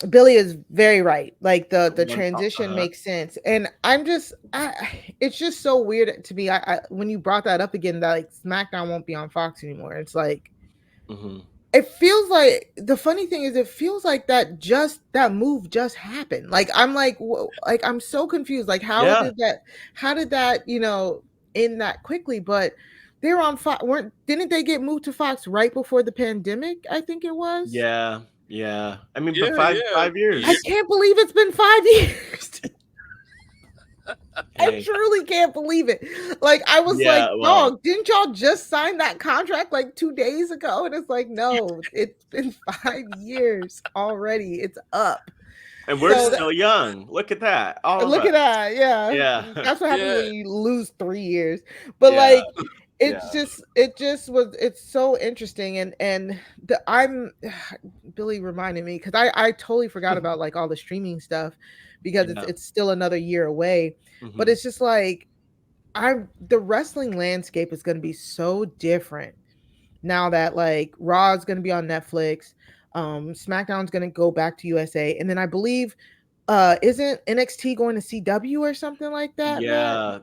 Billy is very right. Like the transition makes sense, and it's just so weird to me. I when you brought that up again, that like SmackDown won't be on Fox anymore. It's like it feels like, the funny thing is, it feels like that move just happened. Like I'm like I'm so confused. Like how did that end that quickly? But they were on Fox. Didn't they get moved to Fox right before the pandemic? I think it was. Yeah. I mean, but 5 years. I can't believe it's been 5 years. I truly can't believe it. Like, I was dog, didn't y'all just sign that contract like 2 days ago? And it's like, no, it's been 5 years already. It's up. And we're still young. Look at that. Look at that. Yeah. That's what happens when you lose 3 years. But like, it's so interesting, and Billy reminded me, because I totally forgot about like all the streaming stuff, because it's still another year away. But it's just like the wrestling landscape is going to be so different now that like Raw is going to be on Netflix, SmackDown's going to go back to USA, and then I believe isn't NXT going to CW or something like that? Yeah.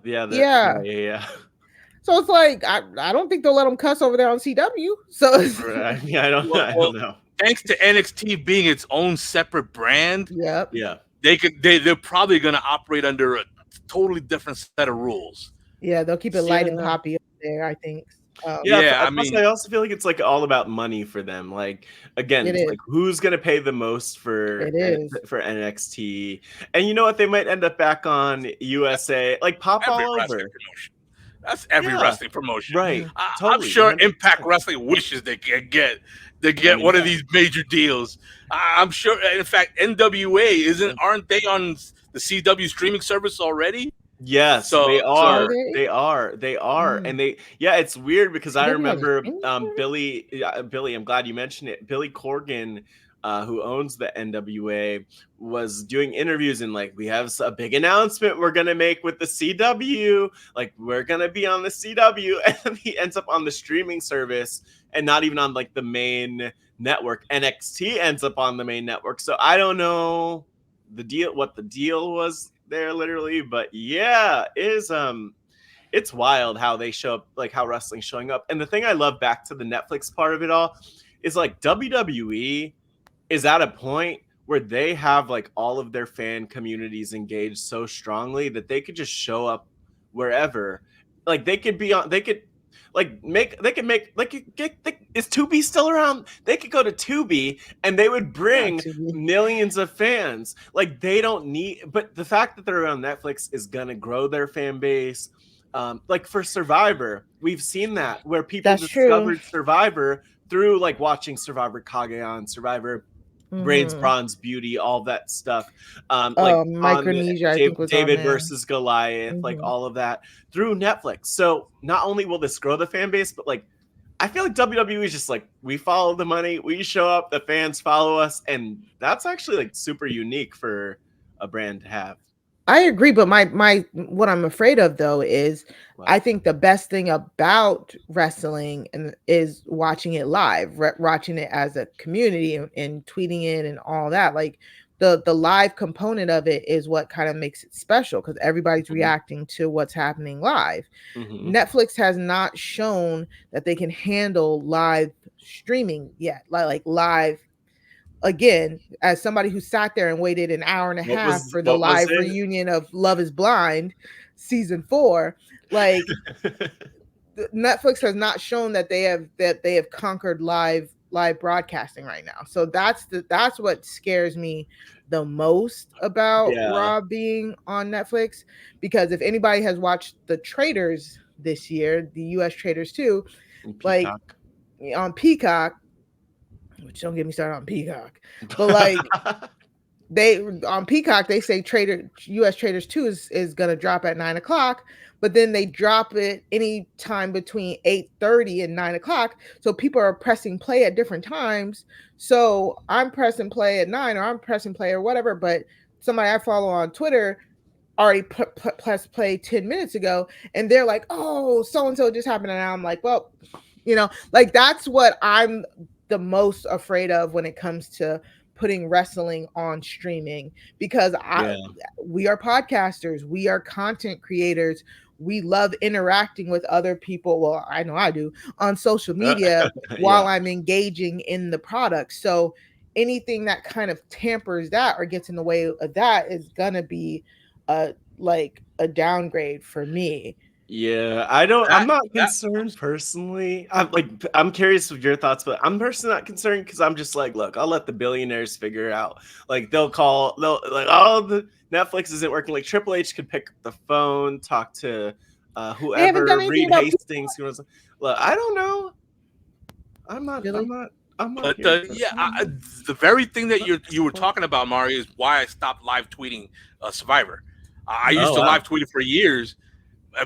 So it's like I don't think they'll let them cuss over there on CW. So I don't know. Thanks to NXT being its own separate brand, yep. Yeah, they're probably going to operate under a totally different set of rules. Yeah, they'll keep it light and poppy up there, I think. I also feel like it's like all about money for them. Like again, it's like who's gonna pay the most for NXT, and you know what? They might end up back on USA, like pop all over. Promotion. That's every wrestling promotion, right? I'm sure 100%. Impact Wrestling wishes they could get one of these major deals. I'm sure. In fact, NWA aren't they on the CW streaming service already? Yes, so they are. They are. And it's weird because I remember Billy. I'm glad you mentioned it. Billy Corgan, who owns the NWA, was doing interviews and like, we have a big announcement we're gonna make with the CW. Like, we're gonna be on the CW, and he ends up on the streaming service and not even on like the main network. NXT ends up on the main network. So I don't know what the deal was there literally, but it's wild how they show up, like how wrestling's showing up. And the thing I love, back to the Netflix part of it all, is like WWE is at a point where they have like all of their fan communities engaged so strongly that they could just show up wherever. Like they could be on, is Tubi still around? They could go to Tubi and they would bring millions of fans. Like they don't need, but the fact that they're on Netflix is gonna grow their fan base. Like for Survivor, we've seen that where people discovered Survivor through like watching Survivor Kage on Survivor. Brains, Bronze, Beauty, all that stuff. Micronesia, I think was David versus Goliath, like all of that through Netflix. So not only will this grow the fan base, but like I feel like WWE is just like, we follow the money, we show up, the fans follow us, and that's actually like super unique for a brand to have. I agree, but my what I'm afraid of though is I think the best thing about wrestling is watching it live, watching it as a community and tweeting it and all that. Like the live component of it is what kind of makes it special because everybody's reacting to what's happening live. Netflix has not shown that they can handle live streaming yet, like live. Again, as somebody who sat there and waited an hour and a half for the live reunion of Love is Blind season 4, like Netflix has not shown that they have conquered live broadcasting right now. So that's what scares me the most about Raw being on Netflix, because if anybody has watched the Traitors this year, the US Traitors 2, like on Peacock, which don't get me started on Peacock, but like on Peacock they say US Traitors 2 is gonna drop at 9:00, but then they drop it any time between 8:30 and 9:00. So people are pressing play at different times. So I'm pressing play at 9 or I'm pressing play or whatever, but somebody I follow on Twitter already pressed play 10 minutes ago, and they're like, "Oh, so and so just happened," and I'm like, "Well, like that's what I'm the most afraid of when it comes to putting wrestling on streaming, because we are podcasters, we are content creators, we love interacting with other people. Well, I know I do on social media while I'm engaging in the product. So anything that kind of tampers that or gets in the way of that is gonna be like a downgrade for me. I'm not concerned personally. I'm curious of your thoughts, but I'm personally not concerned because I'm just like, look, I'll let the billionaires figure it out. Like they'll like, oh, the Netflix isn't working. Like Triple H could pick up the phone, talk to whoever, Reed Hastings. Look, I don't know. I'm not. But the very thing that you were talking about, Mario, is why I stopped live tweeting Survivor. I used to live tweet it for years.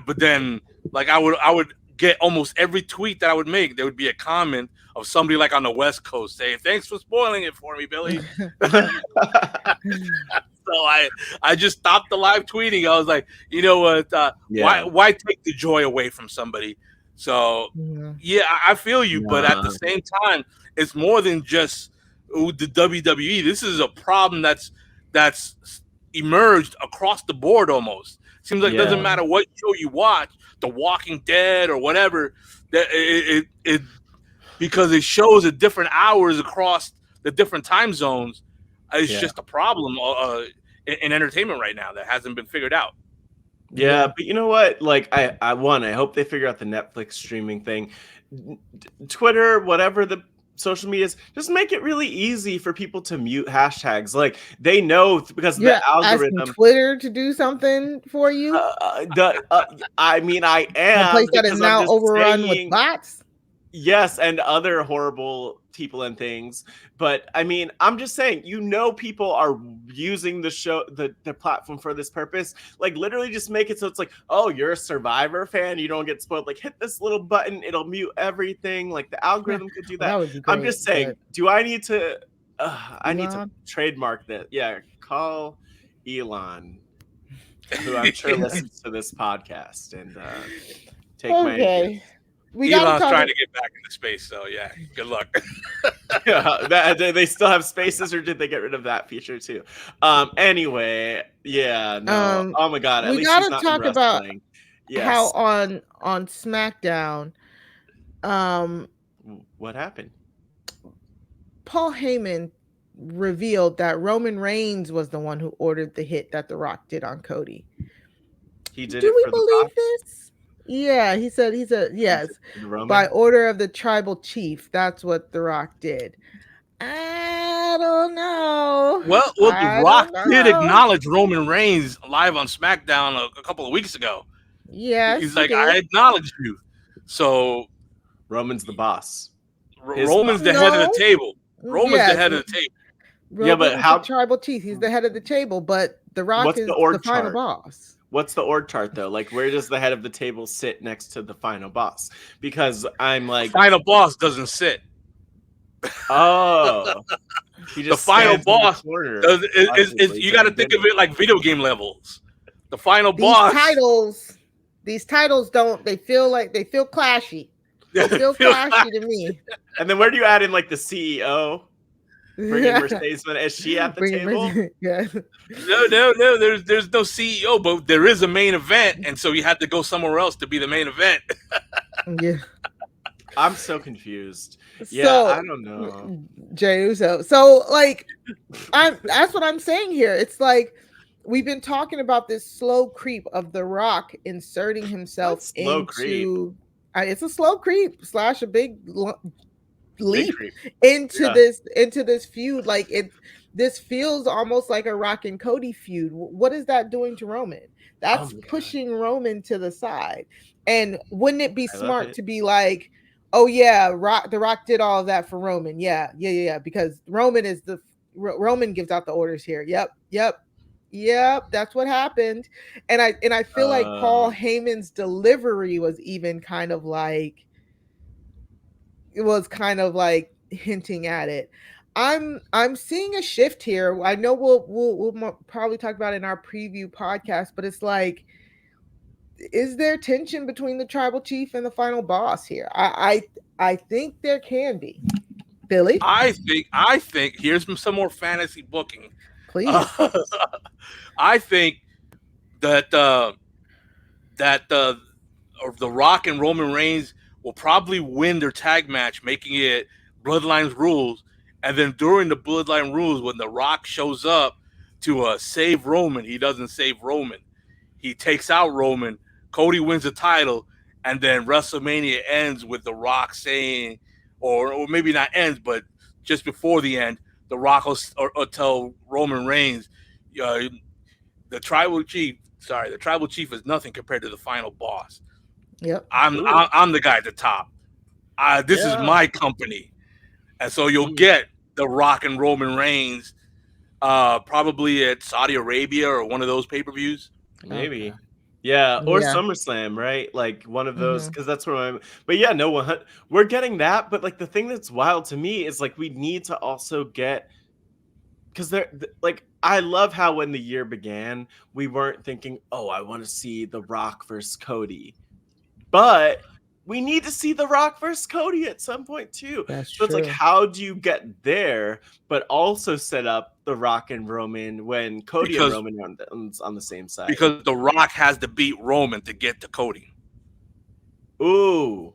But then, like, I would get almost every tweet that I would make, there would be a comment of somebody like on the West Coast saying, "Thanks for spoiling it for me, Billy." So I just stopped the live tweeting. I was like, you know what? Why take the joy away from somebody? So I feel you, but at the same time, it's more than just the WWE. This is a problem that's emerged across the board almost. Seems like it doesn't matter what show you watch, The Walking Dead or whatever, that it because it shows at different hours across the different time zones. It's just a problem in entertainment right now that hasn't been figured out. Yeah, but you know what? Like, I hope they figure out the Netflix streaming thing. Twitter, whatever the social media is, just make it really easy for people to mute hashtags. Like, they know because the algorithm. Twitter to do something for you. I mean, I am. A place that is now overrun with bots. Yes, and other horrible people and things. But I mean, I'm just saying, people are using the show, the platform for this purpose. Like, literally just make it so it's like, oh, you're a Survivor fan, you don't get spoiled. Like, hit this little button, it'll mute everything. Like, the algorithm could do that. That would be great, I'm just saying, do I need to I need to trademark that. Yeah, call Elon, who I'm sure listens to this podcast, and take my advice. Elon's trying to get back into space, so yeah, good luck. They still have spaces, or did they get rid of that feature too? Anyway, oh my god, at we least gotta he's not talk about how on Smackdown, what happened? Paul Heyman revealed that Roman Reigns was the one who ordered the hit that The Rock did on Cody. He did. Do we believe this? Yeah, he said yes. By order of the tribal chief. That's what The Rock did. I don't know. Well, The Rock did acknowledge Roman Reigns live on SmackDown a couple of weeks ago. Yeah, he's like, I acknowledge you. So Roman's the boss. Roman's the head of the table. Roman's the head of the table. Roman's but how the tribal chief? He's the head of the table, but The Rock is the final boss. What's the org chart though? Like, where does the head of the table sit next to the final boss? Because I'm like, final boss doesn't sit. Oh, the final boss you got to think of it like video game levels. The final boss. These titles they feel clashy. They feel clashy to me. And then where do you add in like the CEO? Bringing Mercedes, is she at the table? No. There's no CEO, but there is a main event, and so you have to go somewhere else to be the main event. Yeah, I'm so confused. Yeah, I don't know. Jey Uso. So like, that's what I'm saying here. It's like we've been talking about this slow creep of The Rock inserting himself into. It's a slow creep / a big leap into this feud. Like this feels almost like a Rock and Cody feud. What is that doing to Roman? That's pushing Roman to the side. And wouldn't it be smart to be like, oh yeah, The Rock did all of that for Roman. Yeah, because Roman gives out the orders here. Yep, that's what happened. And I feel like Paul Heyman's delivery was even kind of like hinting at it. I'm seeing a shift here. I know we'll probably talk about it in our preview podcast, but it's like, is there tension between the tribal chief and the final boss here? I think there can be. Billy? I think here's some more fantasy booking. Please. I think that The Rock and Roman Reigns will probably win their tag match, making it Bloodlines rules. And then during the Bloodline rules, when The Rock shows up to save Roman, he doesn't save Roman. He takes out Roman. Cody wins the title. And then WrestleMania ends with The Rock saying, or maybe not ends, but just before the end, The Rock will tell Roman Reigns, the tribal chief is nothing compared to the final boss. Yep. I'm the guy at the top. This is my company. And so you'll get The Rock and Roman Reigns probably at Saudi Arabia or one of those pay-per-views. Maybe. Yeah, or SummerSlam, right? Like one of those, because that's where I'm. But yeah, no, we're getting that. But like the thing that's wild to me is like we need to also get, because they're like, I love how when the year began, we weren't thinking, oh, I want to see The Rock versus Cody, but we need to see The Rock versus Cody at some point too. That's so it's like, how do you get there, but also set up The The Rock and Roman when Cody and Roman are on the same side? Because The Rock has to beat Roman to get to Cody. Ooh.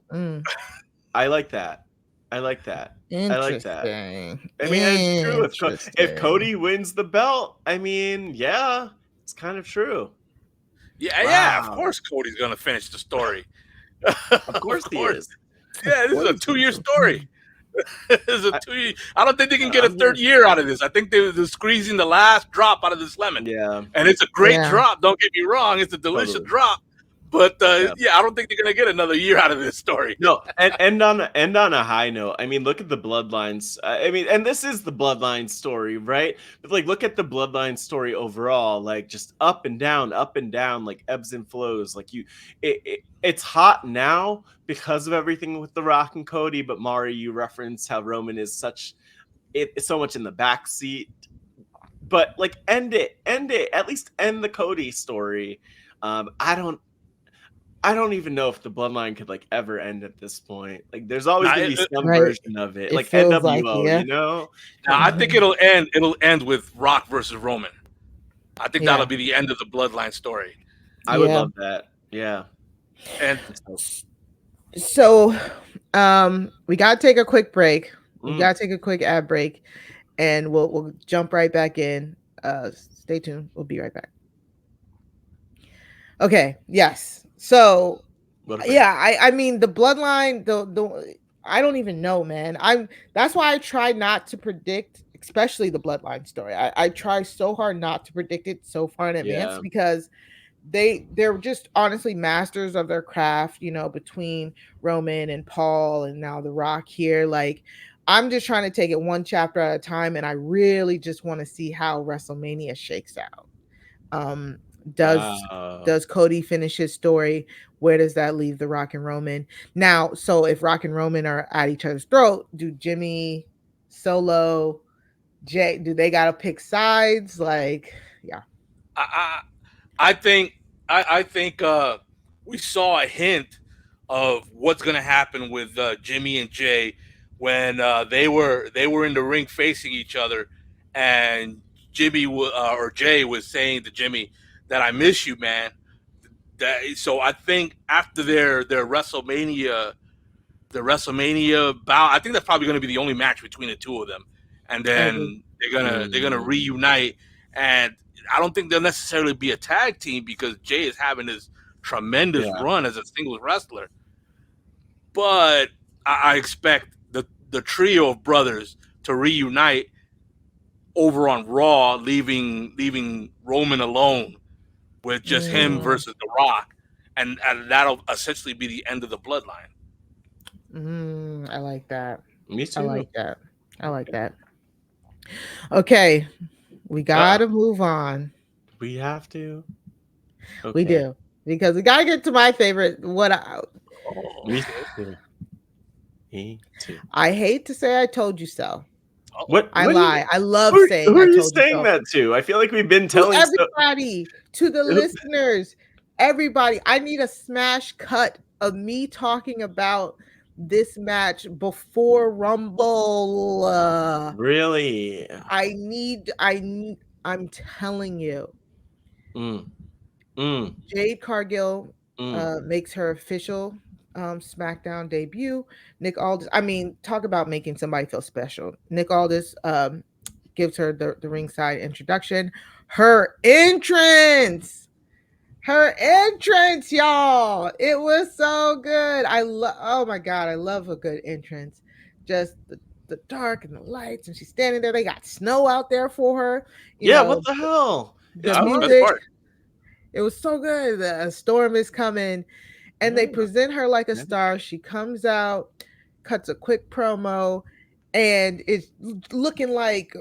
I like that. I like that. I like that. I mean, it's true. If Cody wins the belt, I mean, yeah, it's kind of true. Yeah, yeah. Of course, Cody's gonna finish the story. Of course, he is. Yeah, this is a 2-year story. I don't think they can get a third year out of this. I think they're squeezing the last drop out of this lemon. Yeah, and it's a great drop. Don't get me wrong; it's a delicious drop. But I don't think they're gonna get another year out of this story. No, and end on a high note. I mean, look at the bloodlines. I mean, and this is the bloodline story, right? But like, look at the bloodline story overall. Like, just up and down, like ebbs and flows. Like it's hot now because of everything with The Rock and Cody. But Mari, you referenced how Roman is so much in the back seat. But like, end it. At least end the Cody story. I don't even know if the bloodline could like ever end at this point. Like, there's always gonna be some version of it, like NWO, you know. Now, I think it'll end with Rock versus Roman. I think that'll be the end of the bloodline story. I would love that. Yeah. And so, we gotta take a quick break. We gotta take a quick ad break, and we'll jump right back in. Stay tuned. We'll be right back. Okay. Yes. So, I mean, the bloodline, I don't even know, man. That's why I try not to predict, especially the bloodline story. I try so hard not to predict it so far in advance because they're just honestly masters of their craft, you know, between Roman and Paul and now The Rock here. Like, I'm just trying to take it one chapter at a time, and I really just want to see how WrestleMania shakes out. Does Cody finish his story? Where does that leave The Rock and Roman? Now, so if Rock and Roman are at each other's throat, do Jimmy, Solo, Jay, do they gotta pick sides? Like, yeah. I think we saw a hint of what's gonna happen with Jimmy and Jay when they were in the ring facing each other, and Jimmy or Jay was saying to Jimmy that I miss you, man. So I think after their WrestleMania bout, I think that's probably going to be the only match between the two of them, and then they're gonna reunite. And I don't think they'll necessarily be a tag team because Jay is having this tremendous run as a singles wrestler. But I expect the trio of brothers to reunite over on Raw, leaving Roman alone with just him versus The Rock, and that'll essentially be the end of the bloodline. I like that. Me too. I like that. Okay, we gotta move on. We have to. Okay. We do, because we gotta get to my favorite. Me too. I hate to say I told you so. I lie. I love saying. Who are you saying that to? I feel like we've been telling everybody, to the listeners, everybody. I need a smash cut of me talking about this match before Rumble. Really? I'm telling you. Jade Cargill makes her official Smackdown debut. Nick Aldis, I mean, talk about making somebody feel special. Nick Aldis gives her the ringside introduction. Her entrance, y'all. It was so good. Oh my God, I love a good entrance. Just the dark and the lights, and she's standing there. They got snow out there for her. You know, what the hell? The music, it was so good. The storm is coming. And they present her like a star. She comes out, cuts a quick promo, and it's looking like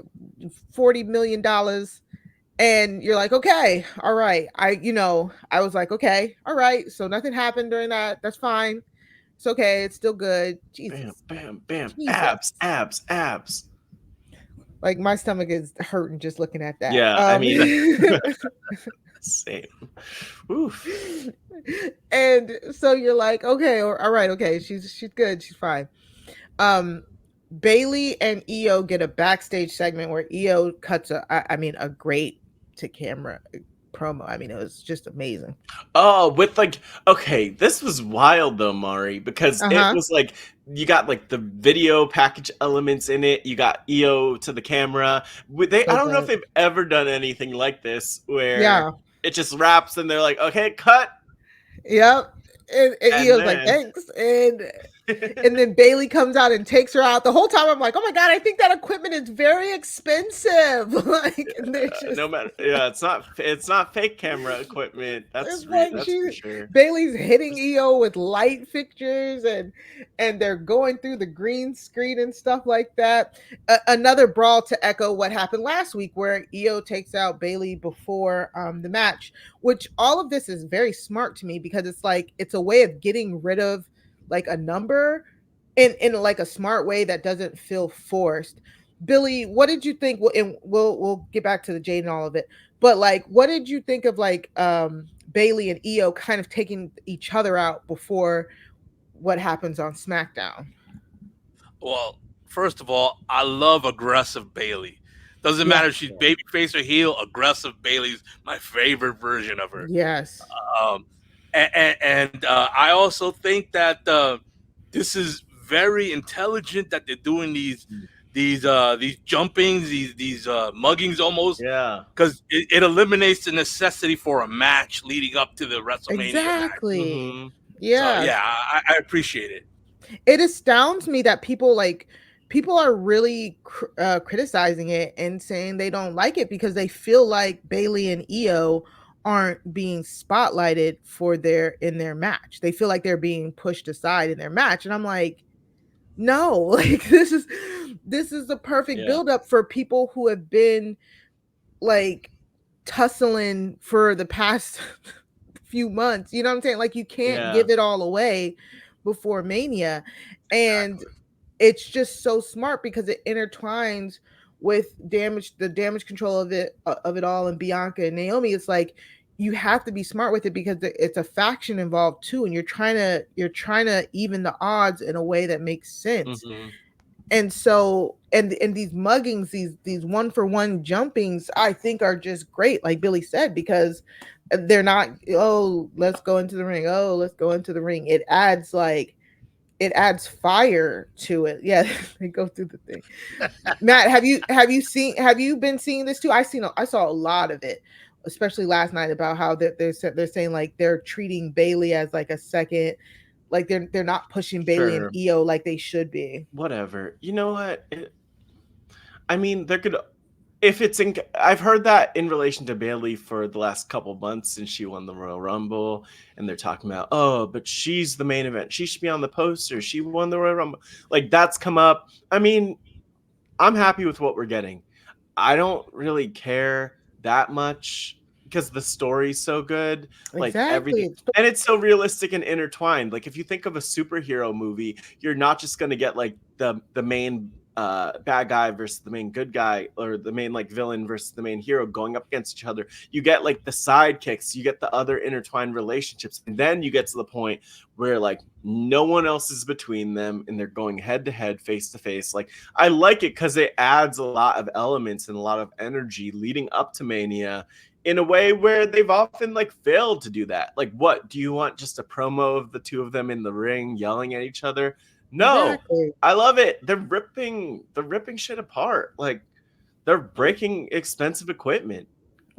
$40 million. And you're like, okay, all right. I was like, okay, all right. So nothing happened during that. That's fine. It's okay. It's still good. Jesus. Bam, bam, bam. Jesus. Abs. Like, my stomach is hurting just looking at that. Yeah, I mean... Same. Oof. And so you're like, okay, all right, okay, she's good, she's fine. Bailey and Io get a backstage segment where Io cuts a great to camera promo. I mean, it was just amazing. Oh, with like, okay, this was wild though, Mari, because it was like you got like the video package elements in it. You got EO to the camera. I don't know if they've ever done anything like this where it just wraps and they're like, okay, cut. Yep. And Io's like, thanks. And then Bailey comes out and takes her out. The whole time I'm like, oh my God, I think that equipment is very expensive. Like, no matter, it's not fake camera equipment. That's for sure. Bailey's hitting Io with light fixtures and they're going through the green screen and stuff like that. Another brawl to echo what happened last week where Io takes out Bailey before the match, which all of this is very smart to me because it's like, it's a way of getting rid of like a number in like a smart way that doesn't feel forced. Billy, what did you think? We'll get back to the Jade and all of it, but like, what did you think of like Bailey and Io kind of taking each other out before what happens on SmackDown? Well, first of all, I love aggressive Bailey. Doesn't matter if she's babyface or heel. Aggressive Bailey's my favorite version of her. Yes. And I also think that this is very intelligent that they're doing these jumpings, these muggings almost. Yeah. Because it eliminates the necessity for a match leading up to the WrestleMania. Exactly. Mm-hmm. Yeah. So, I appreciate it. It astounds me that people are really criticizing it and saying they don't like it because they feel like Bailey and Io aren't being spotlighted in their match. They feel like they're being pushed aside in their match. And I'm like, no, like this is the perfect buildup for people who have been like tussling for the past few months. You know what I'm saying? Like you can't give it all away before Mania. And it's just so smart because it intertwines with the damage control of it all, and Bianca and Naomi. It's like you have to be smart with it because it's a faction involved too, and you're trying to even the odds in a way that makes sense. Mm-hmm. And so and these muggings, these 1-for-1 jumpings, I think are just great, like Billy said, because they're not, oh, let's go into the ring. Oh, let's go into the ring. It adds fire to it. Yeah, they go through the thing. Matt, have you been seeing this too? I saw a lot of it, especially last night, about how they're saying like they're treating Bailey as like a second, like they're not pushing Bailey and Io like they should be. Whatever. You know what? I mean, they're gonna. If it's in, I've heard that in relation to Bailey for the last couple months since she won the Royal Rumble, and they're talking about, oh, but she's the main event. She should be on the poster. She won the Royal Rumble. Like that's come up. I mean, I'm happy with what we're getting. I don't really care that much because the story's so good. Like everything, and it's so realistic and intertwined. Like if you think of a superhero movie, you're not just gonna get like the main bad guy versus the main good guy, or the main like villain versus the main hero going up against each other. You get like the sidekicks, you get the other intertwined relationships, and then you get to the point where like no one else is between them and they're going head to head, face to face. Like I like it because it adds a lot of elements and a lot of energy leading up to Mania in a way where they've often like failed to do that. Like, what do you want? Just a promo of the two of them in the ring yelling at each other? No, exactly. I love it. They're ripping shit apart. Like they're breaking expensive equipment.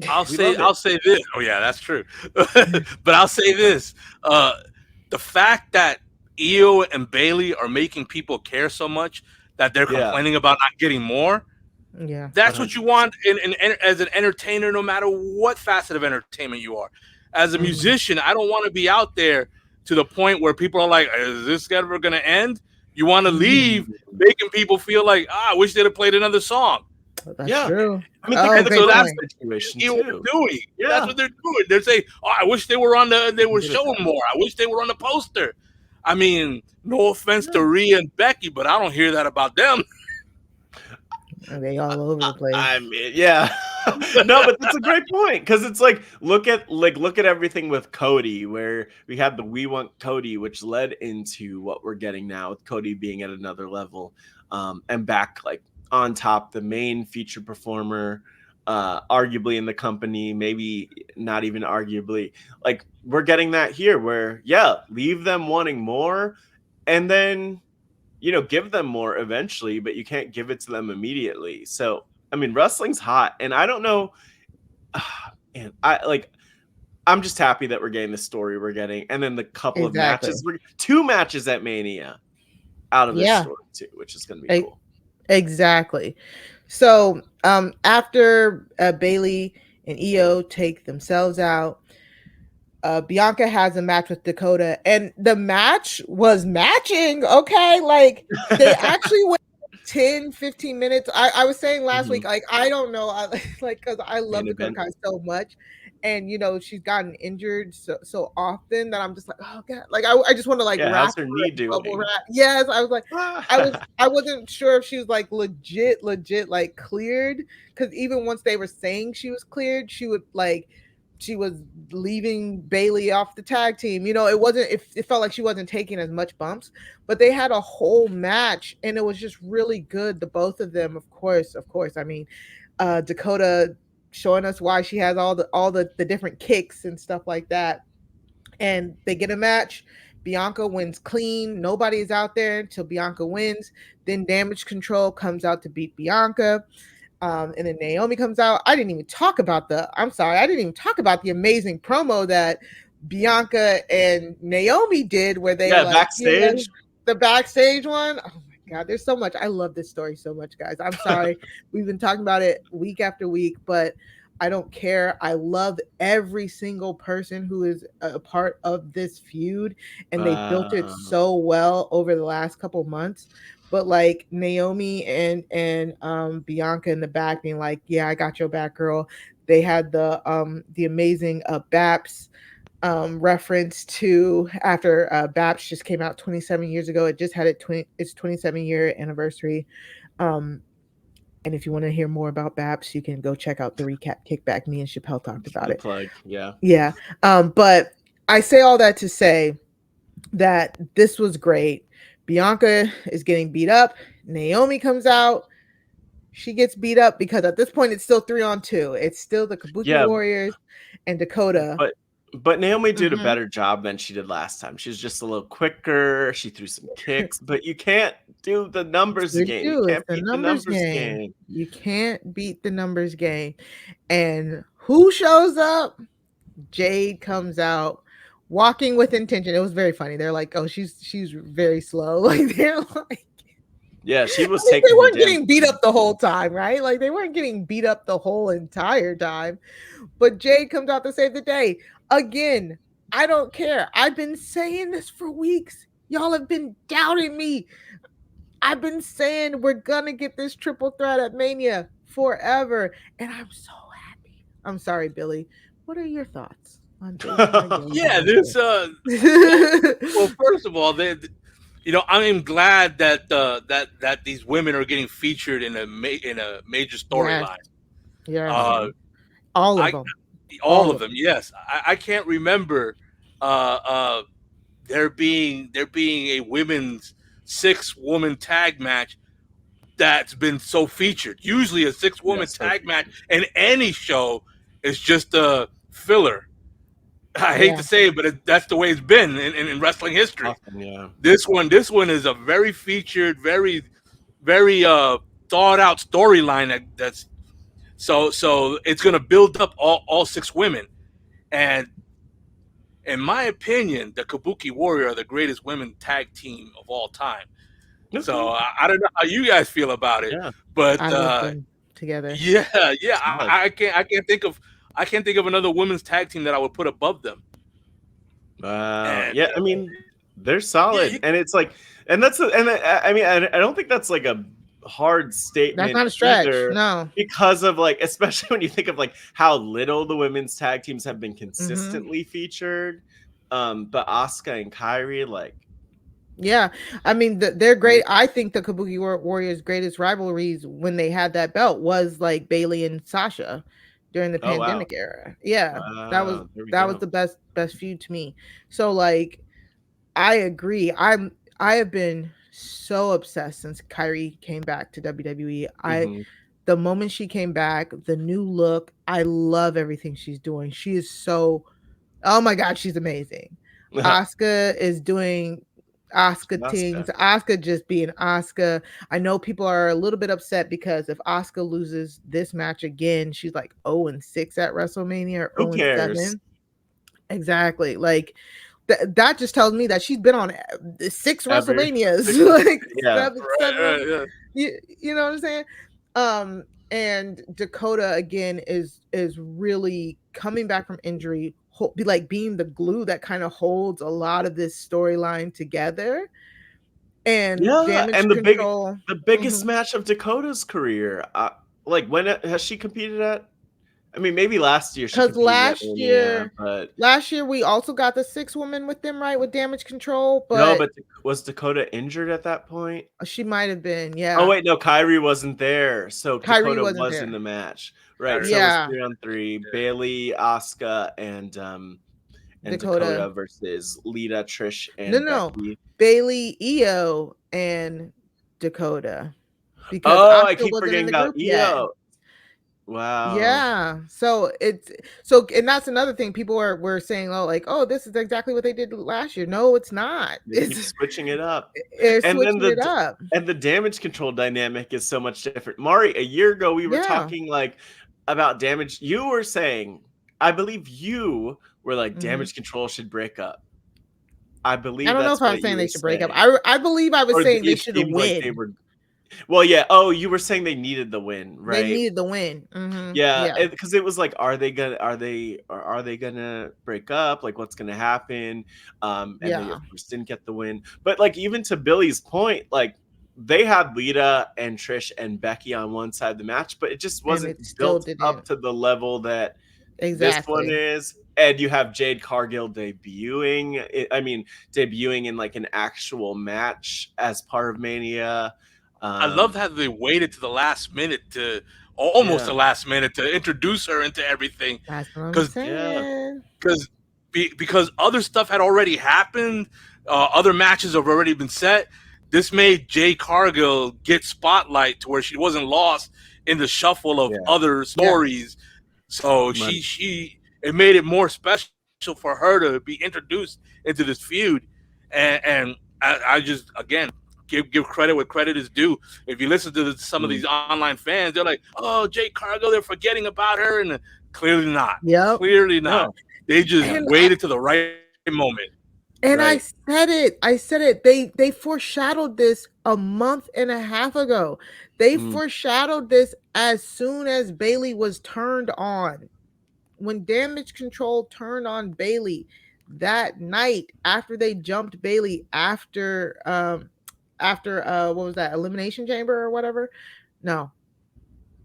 I'll say this. Oh yeah, that's true. But I'll say this: the fact that Io and Bailey are making people care so much that they're complaining about not getting more. Yeah, that's 100%. What you want in as an entertainer, no matter what facet of entertainment you are. As a musician, I don't want to be out there to the point where people are like, is this ever going to end? You want to leave, making people feel like, I wish they'd have played another song. That's true. I mean, so that's the situation too. Doing. Yeah. That's what they're doing. They're saying, I wish they were they were showing more. I wish they were on the poster. I mean, no offense to Rhea and Becky, but I don't hear that about them. Are they all over the place? I mean, yeah. No, but that's a great point, because it's like look at everything with Cody, where we had the "We Want Cody," which led into what we're getting now with Cody being at another level, and back like on top, the main featured performer, arguably in the company, maybe not even arguably. Like we're getting that here, where leave them wanting more, and then give them more eventually, but you can't give it to them immediately. So I mean, wrestling's hot, and I don't know. And I'm just happy that we're getting the story we're getting, and then the couple of matches, 2 matches at Mania out of this story too, which is going to be cool. Exactly. So after Bayley and Io take themselves out, Bianca has a match with Dakota, and the match was matching. Okay, like they actually went 10-15 minutes. I was saying last week, like I don't know, because I love Dakota Kai so much, and she's gotten injured so often that I'm just like, oh god, like I just want to like how's her knee doing? Yes, I was like, I wasn't sure if she was like legit like cleared, because even once they were saying she was cleared, she was leaving Bayley off the tag team. It felt like she wasn't taking as much bumps, but they had a whole match and it was just really good. The both of them, of course. I mean, Dakota showing us why she has all the different kicks and stuff like that. And they get a match. Bianca wins clean. Nobody is out there until Bianca wins. Then Damage Control comes out to beat Bianca. And then Naomi comes out. I didn't even talk about the amazing promo that Bianca and Naomi did, where they backstage. The backstage one. Oh my god, there's so much. I love this story so much, guys. I'm sorry. We've been talking about it week after week, but I don't care. I love every single person who is a part of this feud, and they built it so well over the last couple months. But like Naomi and Bianca in the back being like, yeah, I got your back, girl. They had the amazing Baps reference to after Baps just came out 27 years ago. It just had its 27-year anniversary. And if you want to hear more about Baps, you can go check out the recap kickback. Me and Chappelle talked about it. Plug, yeah. Yeah. But I say all that to say that this was great. Bianca is getting beat up. Naomi comes out. She gets beat up because at this point it's still 3-on-2. It's still the Kabuki Warriors and Dakota. But Naomi did a better job than she did last time. She was just a little quicker. She threw some kicks, but you can't do the numbers game. You can't beat the numbers game. You can't beat the numbers game. And who shows up? Jade comes out. Walking with intention. It was very funny. They're like, oh, she's very slow. Like they're like, yeah, she was taking. They weren't getting beat up the whole time, right? Like they weren't getting beat up the whole entire time. But Jade comes out to save the day. Again, I don't care. I've been saying this for weeks. Y'all have been doubting me. I've been saying we're gonna get this triple threat at Mania forever, and I'm so happy. I'm sorry, Billy. What are your thoughts? Yeah, this well, first of all, I am glad that that these women are getting featured in a major storyline. Yeah, all of them. Yes, I can't remember there being a women's 6-woman tag match that's been so featured. Usually, a 6-woman tag match in any show is just a filler. I hate to say it, but that's the way it's been in wrestling history. Awesome, yeah. This one is a very featured, very, very thought out storyline that's so it's going to build up all 6 women. And in my opinion, the Kabuki Warrior are the greatest women tag team of all time. So I don't know how you guys feel about it, but I love them together. Yeah. I can't think of another women's tag team that I would put above them. I mean, they're solid, and it's like, I mean, I don't think that's like a hard statement. That's not a stretch, either, no. Because of like, especially when you think of like how little the women's tag teams have been consistently featured. But Asuka and Kairi, like, Yeah, I mean they're great. I think the Kabuki Warriors' greatest rivalries when they had that belt was like Bailey and Sasha during the pandemic era. Yeah, that was the best feud to me. So like, I agree. I have been so obsessed since Kyrie came back to WWE. The moment she came back, the new look, I love everything she's doing. She is so, oh my god, she's amazing. Asuka is doing Asuka things. Asuka just being Asuka. I know people are a little bit upset because if Asuka loses this match again, she's like 0-6 at WrestleMania or 0-7. Exactly. Like that just tells me that she's been on 6 WrestleManias. Like seven. You know what I'm saying? And Dakota again is really coming back from injury, be like being the glue that kind of holds a lot of this storyline together. And Damage Control, the biggest match of Dakota's career. Like when has she competed at? I mean, maybe last year. Because last year we also got the 6-woman with them, right? With Damage Control, but no, but was Dakota injured at that point? She might have been, yeah. Oh wait, no, Kyrie wasn't there, so Dakota was in the match, right? So it was 3-on-3: Bailey, Asuka, and Dakota versus Lita, Trish, and Becky. Bailey, Io, and Dakota. Because I keep forgetting about Io. Wow. Yeah. So and that's another thing people were saying, this is exactly what they did last year. No, it's not. They keep switching it up. And the Damage Control dynamic is so much different. Mari, a year ago we were talking like about Damage. You were saying, I believe you were like, Damage Control should break up. I don't know if I was saying they should break up. I believe I was saying they should win. Like they were. Well, yeah. Oh, you were saying they needed the win, right? They needed the win. Yeah, because it was like, are they gonna break up? Like, what's gonna happen? And they of course didn't get the win. But like, even to Billy's point, like they had Lita and Trish and Becky on one side of the match, but it just wasn't built up to the level that this one is. And you have Jade Cargill debuting in like an actual match as part of Mania. I love how they waited to the last minute the last minute to introduce her into everything. That's what I'm saying. Because other stuff had already happened, other matches have already been set. This made Jade Cargill get spotlight to where she wasn't lost in the shuffle of other stories. So it made it more special for her to be introduced into this feud, and I just again. Give credit where credit is due. If you listen to some of these online fans, they're like, "Oh, Jade Cargill, they're forgetting about her," and clearly not. Yeah, clearly not. They just waited to the right moment. And I said it. They foreshadowed this a month and a half ago. They foreshadowed this as soon as Bailey was turned on. When Damage Control turned on Bailey that night after they jumped Bailey after what was that, Elimination Chamber or whatever? No.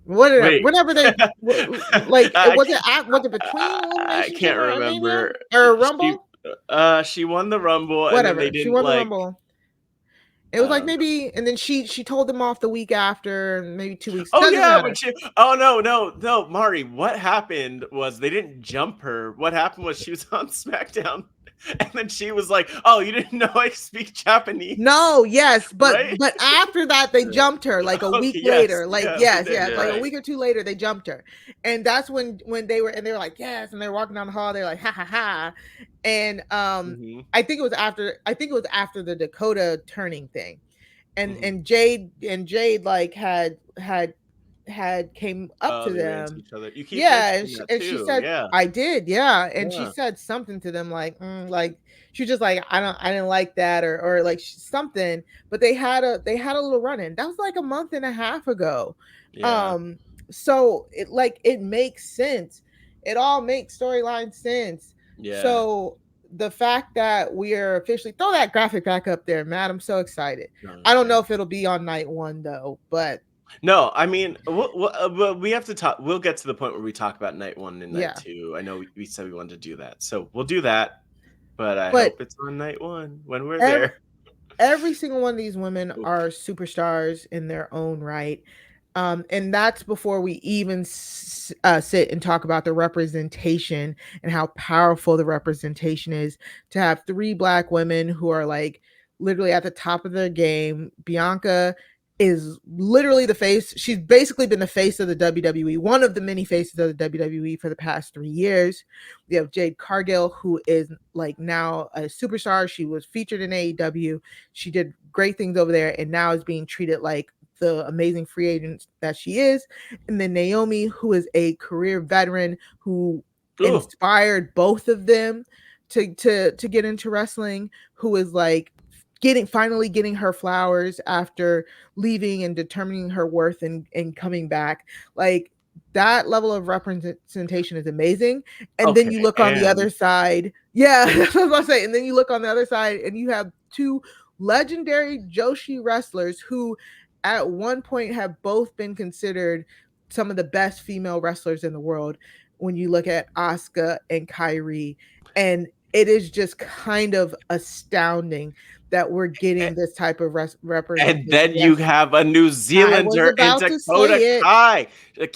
Whatever they like, was it between Elimination Chamber? I can't remember. Or Rumble? She won the Rumble. Whatever. And then she won the Rumble. It was like maybe, and then she told them off the week after, maybe 2 weeks. No, Mari. What happened was they didn't jump her. What happened was she was on Smackdown, and then she was like, "Oh, you didn't know I speak Japanese?" No, yes, but after that they jumped her like a week later. Like like a week or two later they jumped her, and that's when they were like yes, and they were walking down the hall. They're like ha ha ha, and I think it was after the Dakota turning thing, and Jade like had came up to them. You keep and she said, "I did, and she said something to them like she was just like, I didn't like that or like something." But they had a little run in. That was like a month and a half ago. So it makes sense. It all makes storyline sense. Yeah. So the fact that we are officially, throw that graphic back up there, Matt. I'm so excited. I don't know if it'll be on night 1 though, but. No, I mean, we have to talk. We'll get to the point where we talk about night 1 and night 2. I know we said we wanted to do that, so we'll do that. But I hope it's on night 1 when we're there. every single one of these women are superstars in their own right. And that's before we even sit and talk about the representation and how powerful the representation is to have 3 Black women who are like literally at the top of the game. Bianca is literally the face. She's basically been the face of the WWE, one of the many faces of the WWE for the past 3 years. We have Jade Cargill, who is like now a superstar. She was featured in AEW. She did great things over there and now is being treated like the amazing free agent that she is. And then Naomi, who is a career veteran who inspired both of them to get into wrestling, who is like finally getting her flowers after leaving and determining her worth and coming back. Like that level of representation is amazing. And then you look on the other side. Yeah, that's what I was saying. And then you look on the other side and you have 2 legendary Joshi wrestlers who at one point have both been considered some of the best female wrestlers in the world when you look at Asuka and Kairi. And it is just kind of astounding that we're getting this type of representation. And then you have a New Zealander in Dakota Kai,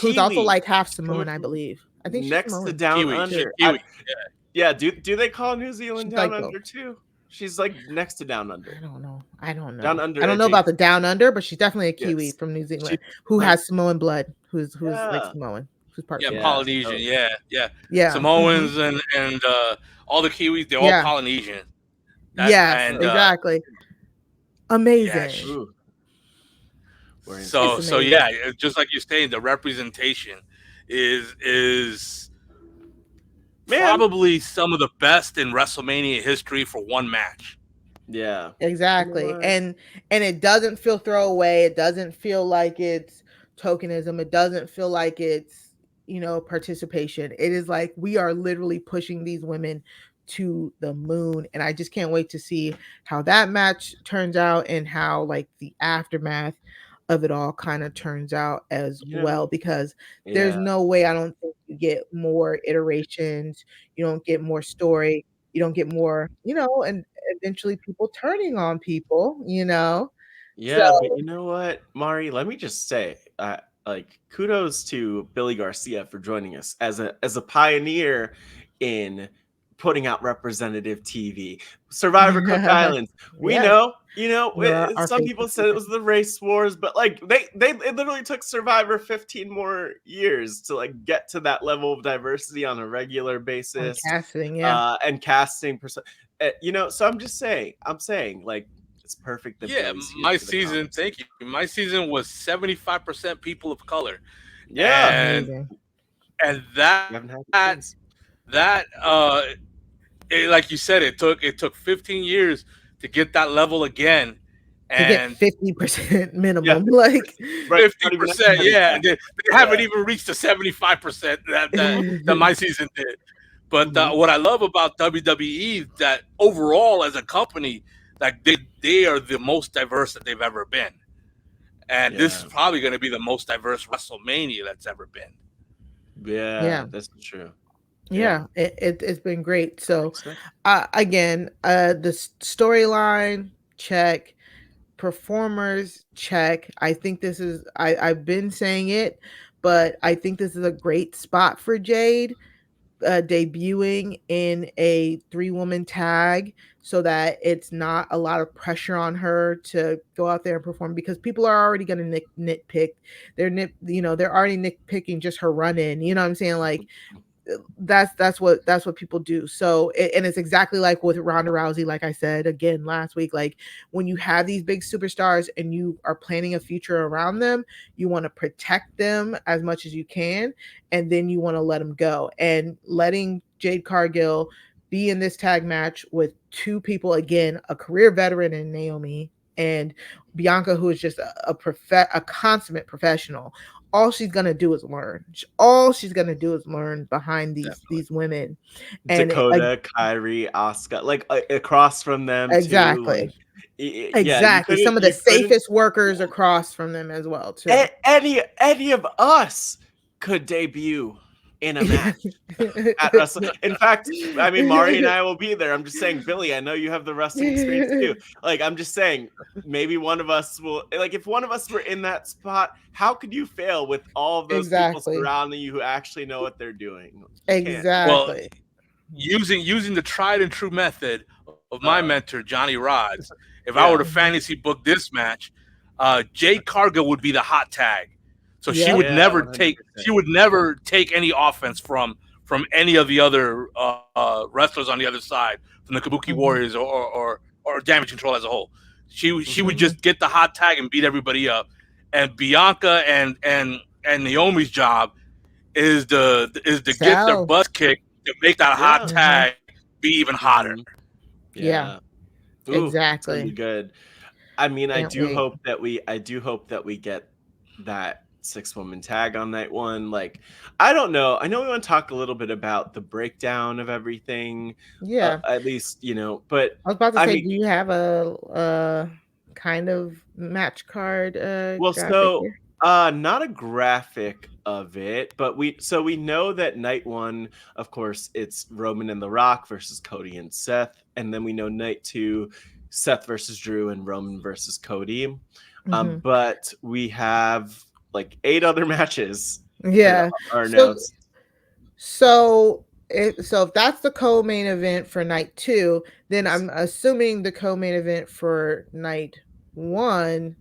who's also like half Samoan, I believe. I think next she's to Down Under. Yeah, do they call New Zealand Down Under too? She's like next to Down Under. I don't know. Down Under. I don't know about the Down Under, but she's definitely a Kiwi from New Zealand who has Samoan blood. Who's like Samoan. Who's part Polynesian. Yeah. Samoans and all the Kiwis, they're all Polynesian. Exactly. Amazing. So yeah, just like you're saying, the representation is probably some of the best in WrestleMania history for one match. Yeah, exactly. And it doesn't feel throwaway. It doesn't feel like it's tokenism. It doesn't feel like it's, participation. It is like we are literally pushing these women to the moon, and I just can't wait to see how that match turns out and how like the aftermath of it all kind of turns out as well, because there's no way, I don't think you get more iterations, you don't get more story, you don't get more, and eventually people turning on people, Yeah, so, but you know what, Mari, let me just say, like kudos to Billy Garcia for joining us as a pioneer in putting out representative TV. Survivor Cook Islands. We know, some people said it was the race wars, but like it literally took Survivor 15 more years to like get to that level of diversity on a regular basis. And casting, so I'm saying like it's perfect. My season, thank you. My season was 75% people of color. Yeah. And that like you said, it took 15 years to get that level again, and to get 50% minimum, like 50%. Yeah, they haven't even reached the 75% that my season did. But what I love about WWE is that overall, as a company, like they are the most diverse that they've ever been, and this is probably going to be the most diverse WrestleMania that's ever been. Yeah, that's true. Yeah, it's been great. So again, the storyline check, performers check. I think this is I've been saying it, but I think this is a great spot for Jade, debuting in a 3-woman tag, so that it's not a lot of pressure on her to go out there and perform, because people are already going to nitpick. They're already nitpicking just her run in. You know what I'm saying? Like that's what people do. So and it's exactly like with Ronda Rousey, like I said again last week, like when you have these big superstars and you are planning a future around them, you want to protect them as much as you can, and then you want to let them go. And letting Jade Cargill be in this tag match with 2 people, again, a career veteran in Naomi and Bianca, who is just a consummate professional. All she's gonna do is learn. All she's gonna do is learn behind these women. And Dakota, Kairi, Asuka, like across from them. Exactly. Too. Exactly. Some of the safest workers across from them as well too. Any of us could debut in a match at Wrestle. In fact, I mean, Mari and I will be there. I'm just saying, Billy, I know you have the wrestling experience too. Like, I'm just saying, maybe one of us will, like, if one of us were in that spot, how could you fail with all of those people surrounding you who actually know what they're doing? Exactly. Well, using the tried and true method of my mentor, Johnny Rods, if I were to fantasy book this match, Jade Cargill would be the hot tag. So she would never 100%. take any offense from any of the other wrestlers on the other side, from the Kabuki Warriors or Damage Control as a whole. She would just get the hot tag and beat everybody up. And Bianca and Naomi's job is to get their butt kicked to make that hot tag be even hotter. Yeah. Ooh, exactly. Pretty good. I mean, I do hope that we get that 6-woman tag on night one. Like, I don't know. I know we want to talk a little bit about the breakdown of everything. Yeah. At least, but I was about to say, do you have a kind of match card? Not a graphic of it, but we know that night one, of course, it's Roman and The Rock versus Cody and Seth, and then we know night two, Seth versus Drew and Roman versus Cody. But we have like 8 other matches. Yeah. Are announced. So if that's the co-main event for night 2, then I'm assuming the co-main event for night 1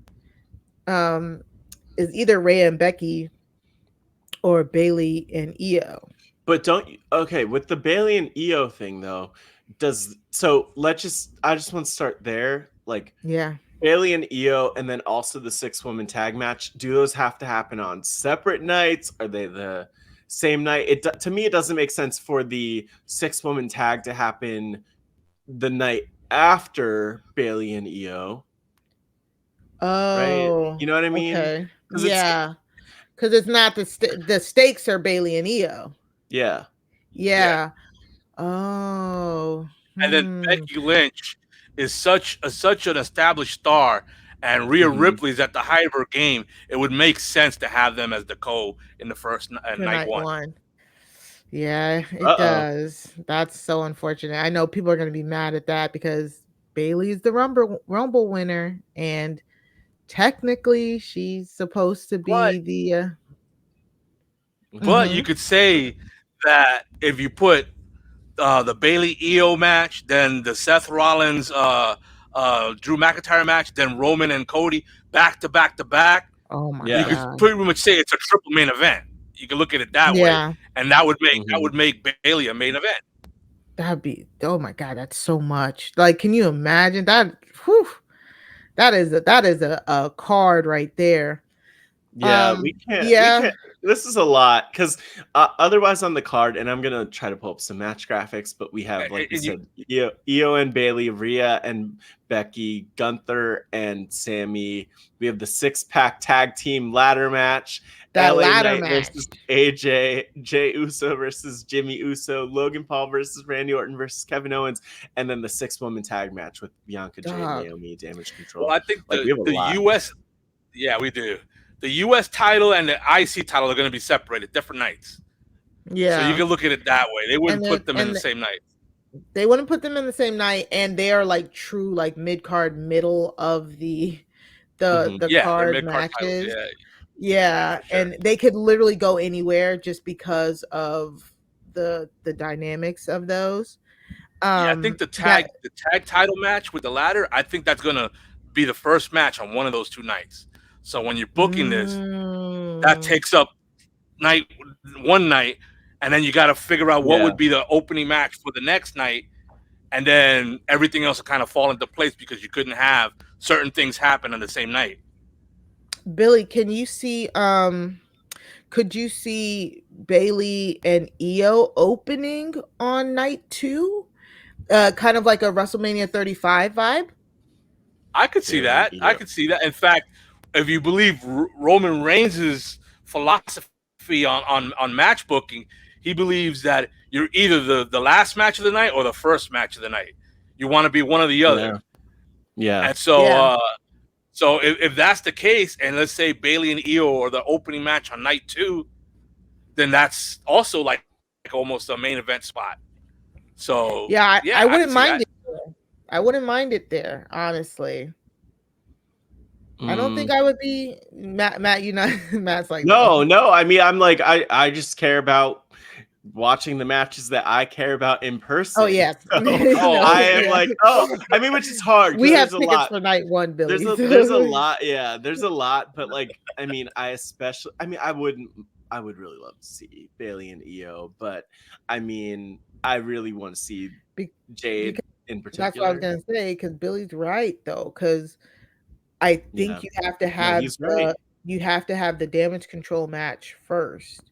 is either Rhea and Becky or Bayley and Io. But with the Bayley and Io thing though, I just want to start there. Like, Bayley and Io, and then also the 6-woman tag match. Do those have to happen on separate nights? Are they the same night? To me, it doesn't make sense for the 6-woman tag to happen the night after Bayley and Io. Oh, right? You know what I mean? Okay. Yeah, because it's not the stakes are Bayley and Io. Yeah. Oh. And then Becky Lynch is such an established star, and Rhea Ripley's at the height of her game. It would make sense to have them as the co in the first night one. Yeah, it does. That's so unfortunate. I know people are going to be mad at that because Bayley's the Rumble winner, and technically she's supposed to be the. But you could say that if you put the Bayley Io match, then the Seth Rollins Drew McIntyre match, then Roman and Cody back to back to back. Oh my God. You could pretty much say it's a triple main event. You can look at it that way. And that would make Bayley a main event. That'd be, oh my God, that's so much. Like, can you imagine that? Whew, that is a card right there. Yeah, we can't. This is a lot because otherwise on the card, and I'm gonna try to pull up some match graphics, but we have, like you said, Io and Bayley, Rhea and Becky, Gunther and Sammy. We have the 6-pack tag team ladder match. That LA ladder Knight match versus AJ, Jey Uso versus Jimmy Uso, Logan Paul versus Randy Orton versus Kevin Owens, and then the 6-woman tag match with Bianca, Jade, Naomi, Damage Control. Well, I think the US, we do. The U.S. title and the IC title are going to be separated, different nights. Yeah. So you can look at it that way. They wouldn't put them in the same night. They wouldn't put them in the same night, and they are like true, like mid-card, middle of the card matches. Yeah, sure. And they could literally go anywhere just because of the dynamics of those. I think the tag title match with the ladder, I think that's going to be the first match on one of those 2 nights. So when you're booking this, that takes up one night, and then you got to figure out what would be the opening match for the next night, and then everything else will kind of fall into place because you couldn't have certain things happen on the same night. Billy, can you see? Could you see Bayley and Io opening on night 2? Kind of like a WrestleMania 35 vibe. I could see that. I could see that. In fact, if you believe Roman Reigns' philosophy on match booking, he believes that you're either the last match of the night or the first match of the night. You want to be one or the other. Yeah. And so, if that's the case, and let's say Bayley and Io are the opening match on night 2, then that's also like almost a main event spot. So yeah, I wouldn't mind it. I wouldn't mind it there, honestly. I don't think I would be Matt. You know, Matt's like no. I mean, I'm like I just care about watching the matches that I care about in person. Oh yes. So, I am like, I mean, which is hard. We have tickets for night one, Billy. There's a lot, there's a lot, but like, I mean, I would really love to see Bayley and Io, but I mean, I really want to see Jade in particular. That's what I was gonna say, because Billy's right though, because I think you have to have you have to have the damage control match first.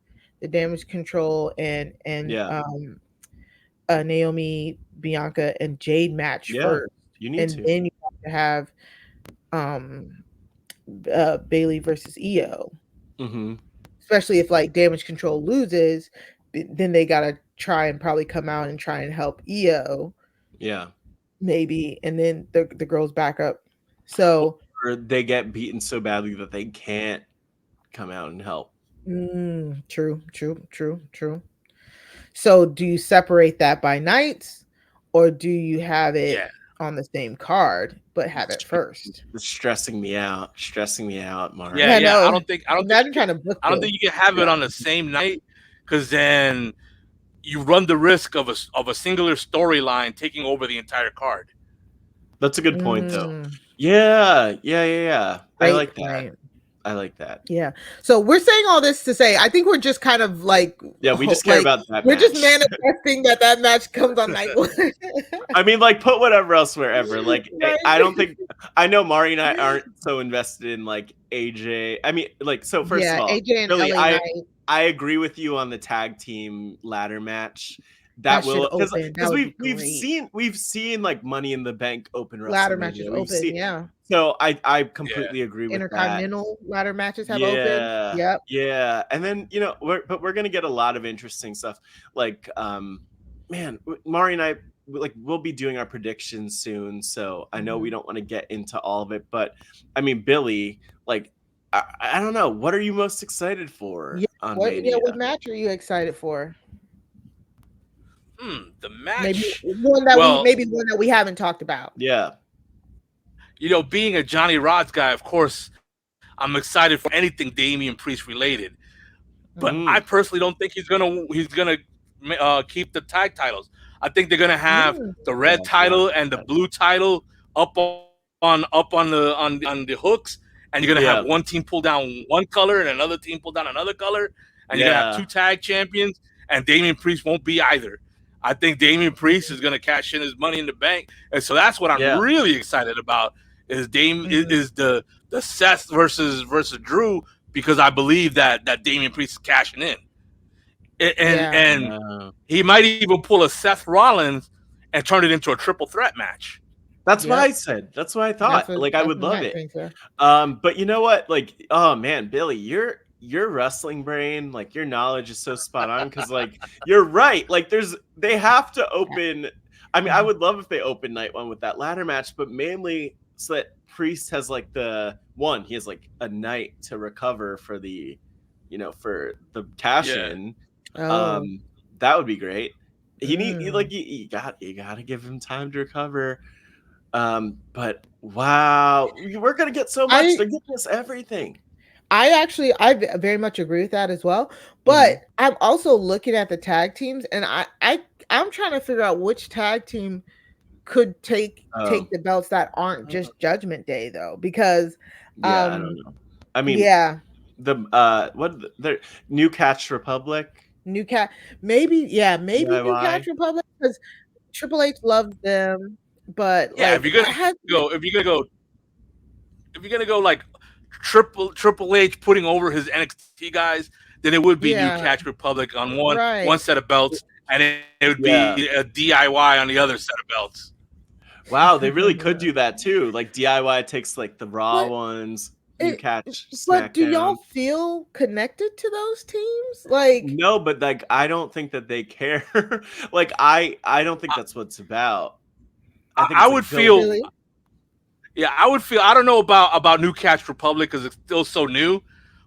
The damage control and Naomi, Bianca, and Jade match first. You need to. Then you have to have Bayley versus Io. Mm-hmm. Especially if like damage control loses, then they gotta try and probably come out and try and help Io. Yeah. Maybe. And then the girls back up. So or they get beaten so badly that they can't come out and help. True. So do you separate that by nights, or do you have it on the same card but have it first? It's stressing me out, Mark. Yeah. I don't think you can have it on the same night, because then you run the risk of a singular storyline taking over the entire card. That's a good point, though. Yeah. I like that. Right. I like that. Yeah. So we're saying all this to say, I think we're just kind of like, we just care about that. We're just manifesting that match comes on night one. I mean, like, put whatever else wherever. Like, right. I know Mari and I aren't so invested in like AJ. I mean, like, so first of all, AJ and really, LA I agree with you on the tag team ladder match. That will, because we've seen like Money in the Bank open ladder matches open, So I completely agree with that. Intercontinental ladder matches have opened. Yep. Yeah, and then we're gonna get a lot of interesting stuff. Like, man, Mari and I we'll be doing our predictions soon. So I know we don't want to get into all of it, but I mean, Billy, like, I don't know, what are you most excited for on Mania? What match are you excited for? The match. Maybe one that we haven't talked about. Yeah. Being a Johnny Rodz guy, of course, I'm excited for anything Damian Priest related. But I personally don't think he's gonna keep the tag titles. I think they're gonna have the red title and the blue title up on the hooks, and you're gonna have one team pull down one color and another team pull down another color, and you're gonna have two tag champions, and Damian Priest won't be either. I think Damian Priest is going to cash in his Money in the Bank, and so that's what I'm really excited about. Is is the Seth versus Drew, because I believe that Damian Priest is cashing in, and he might even pull a Seth Rollins and turn it into a triple threat match. That's what I said. That's what I thought. I would love it. But you know what? Like, oh man, Billy, your wrestling brain, like your knowledge is so spot on, because like you're right. Like they have to open. I mean, I would love if they open night one with that ladder match, but mainly so that Priest has like he has like a night to recover for the, for the cash in. That would be great. You gotta give him time to recover. But wow, we're gonna get so much. They're giving us everything. I very much agree with that as well. But I'm also looking at the tag teams, and I'm trying to figure out which tag team could take the belts that aren't just Judgment Day, though, because I don't know. I mean, the New Catch Republic, maybe New Catch Republic, because Triple H loves them, but if you're gonna go like Triple H putting over his NXT guys, then it would be New Catch Republic on one set of belts, and it would be a DIY on the other set of belts. Wow, they really could do that too. Like DIY takes like the Raw ones, New Catch. But do y'all feel connected to those teams? Like, no, but like I don't think that they care. Like I don't think that's what it's about. I would feel. Yeah, I would feel. I don't know about New Catch Republic because it's still so new,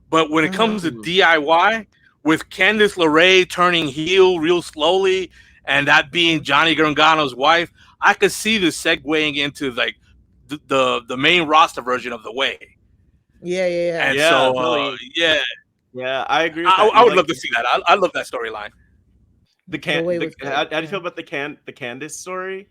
but when it comes to DIY, with Candice LeRae turning heel real slowly, and that being Johnny Gargano's wife, I could see this segueing into like the main roster version of The Way. Yeah. And Yeah, so, Billy. Yeah, I agree with I, that. I would love to see that. I love that storyline. How do you feel about the Candice story?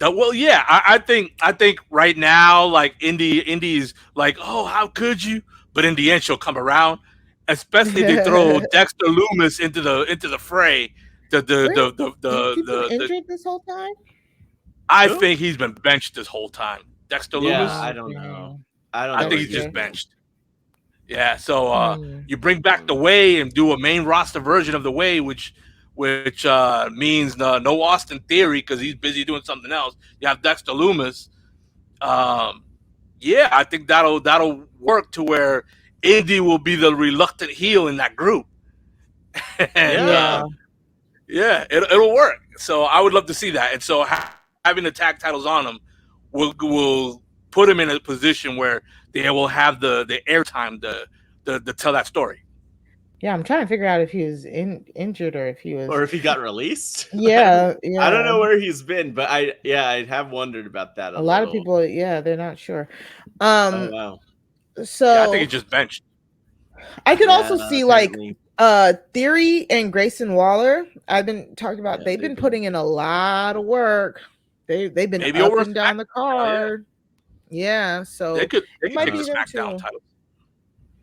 Well, yeah, I think right now, like Indy's like, oh, how could you? But in the end, she'll come around. Especially if they throw Dexter Lumis into the fray. He's been injured this whole time. I think he's been benched this whole time. Dexter Lumis. I don't know. I think he's just benched. Yeah, so you bring back The Way and do a main roster version of The Way, which means no Austin Theory because he's busy doing something else. You have Dexter Lumis. Yeah, I think that'll work to where Indy will be the reluctant heel in that group. And, it'll work. So I would love to see that. And so having the tag titles on them will put him in a position where they will have the airtime to tell that story. Yeah, I'm trying to figure out if he was injured or if he got released. Yeah. I don't know where he's been, but I have wondered about that. A lot of people, they're not sure. Oh wow. So I think he's just benched. I could also see apparently. Theory and Grayson Waller. I've been talking about. They've been putting in a lot of work. They've been up and down the card. Yeah, so they could might be be the Smackdown title.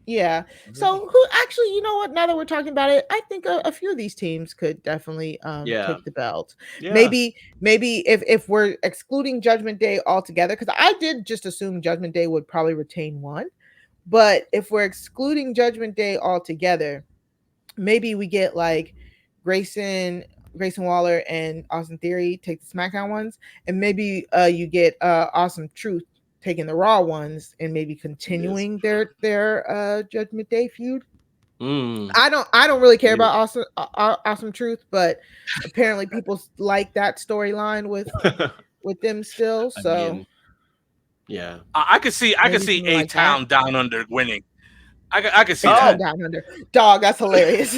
Yeah. So who actually, you know what? Now that we're talking about it, I think a few of these teams could definitely take the belt. Yeah. Maybe if we're excluding Judgment Day altogether, because I did just assume Judgment Day would probably retain one. But if we're excluding Judgment Day altogether, maybe we get like Grayson Waller and Austin Theory take the SmackDown ones, and maybe you get Awesome Truth taking the Raw ones and maybe continuing their Judgment Day feud. I don't really care about Awesome Truth, but apparently people like that storyline with them still. So I could see A-Town Down Under winning. I can see that. Down Under. Dog, that's hilarious.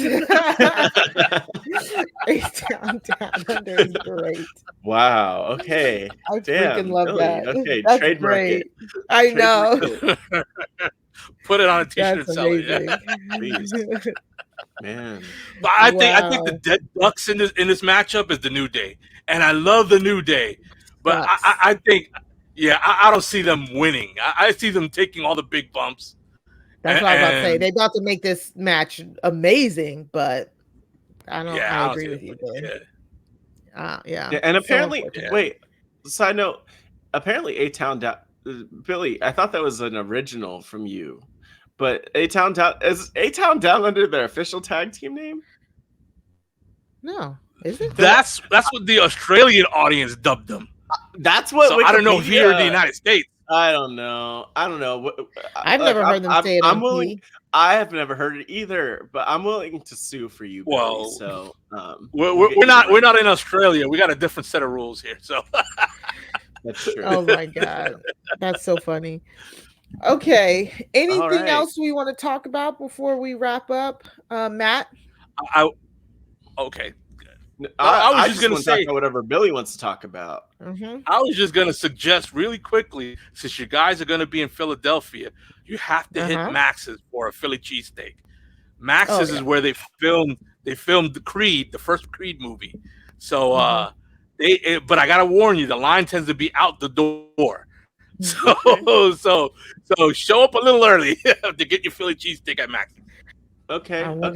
A-Town Down Under is great. Wow. Okay. I freaking love that. Okay. That's trademark great. it. I know. Put it on a t-shirt and sell it. Man. But I think the dead ducks in this matchup is the New Day. And I love the New Day. But I think I don't see them winning. I see them taking all the big bumps. That's what I was about to say. They're about to make this match amazing, but I don't. I agree with you. And apparently, side note. Apparently, A-Town Billy. I thought that was an original from you, but A-Town is A-Town Down Under their official tag team name? No, is it? That's what the Australian audience dubbed them. That's what I don't know here in the United States. I don't know. I've never heard them say it. I'm willing. I have never heard it either, but I'm willing to sue for you, Billy. So we're not in Australia. We got a different set of rules here. So that's true. Oh my god, that's so funny. Okay, anything else we want to talk about before we wrap up, Matt? Okay. I was just going to say whatever Billy wants to talk about. Mm-hmm. I was just going to suggest really quickly, since you guys are going to be in Philadelphia, you have to hit Max's for a Philly cheesesteak. Max's is where they filmed the Creed, the first Creed movie. So but I got to warn you, the line tends to be out the door. So show up a little early to get your Philly cheesesteak at Max's. Okay. We'll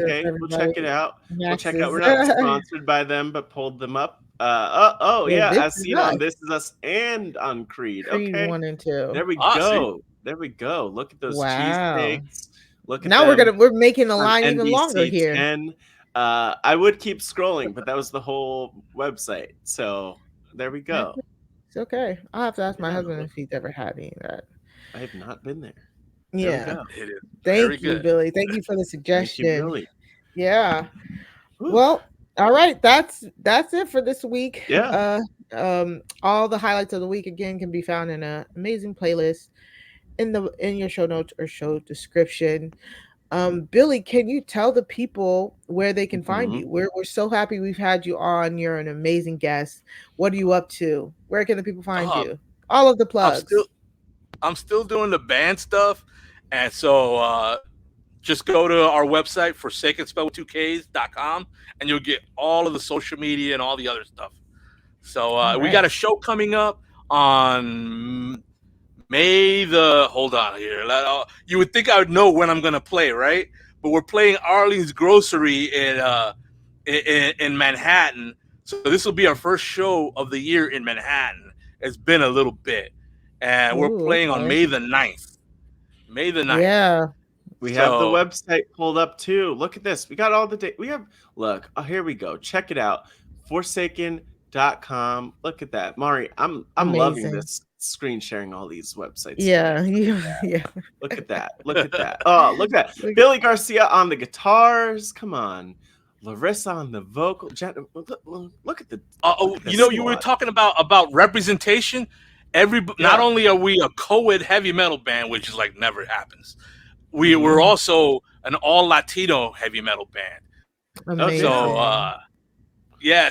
check it out. We'll check out. We're not sponsored by them, but pulled them up. I've seen on This Is Us and on Creed. Okay. 1 and 2. There we go. There we go. Look at those cheesesteaks. Look at now we're making the line even longer here. 10. I would keep scrolling, but that was the whole website. So there we go. It's okay. I'll have to ask my husband if he's ever had any of that. I have not been there. Yeah. Thank you, Billy. Thank you for the suggestion. Thank you, Billy. Yeah. Ooh. Well, all right. That's it for this week. Yeah. All the highlights of the week again can be found in an amazing playlist in your show notes or show description. Billy, can you tell the people where they can find you? We're so happy we've had you on. You're an amazing guest. What are you up to? Where can the people find you? All of the plugs. I'm still doing the band stuff, and so just go to our website, Forsaken Spell with 2Ks.com, and you'll get all of the social media and all the other stuff. So we got a show coming up on hold on here. You would think I would know when I'm gonna play, right? But we're playing Arlene's Grocery in Manhattan. So this will be our first show of the year in Manhattan. It's been a little bit. And we're playing on May the 9th. May the 9th. Yeah. We have the website pulled up too. Look at this. We got all the data. Look, here we go. Check it out. Forsaken.com. Look at that. Mari, I'm loving this screen sharing all these websites. Yeah. Look at that. Look at that. Oh, look at that. Billy Garcia on the guitars. Come on. Larissa on the vocal. Look at the. You were talking about representation. Not only are we a co-ed heavy metal band, which is like never happens, we're also an all Latino heavy metal band. Amazing.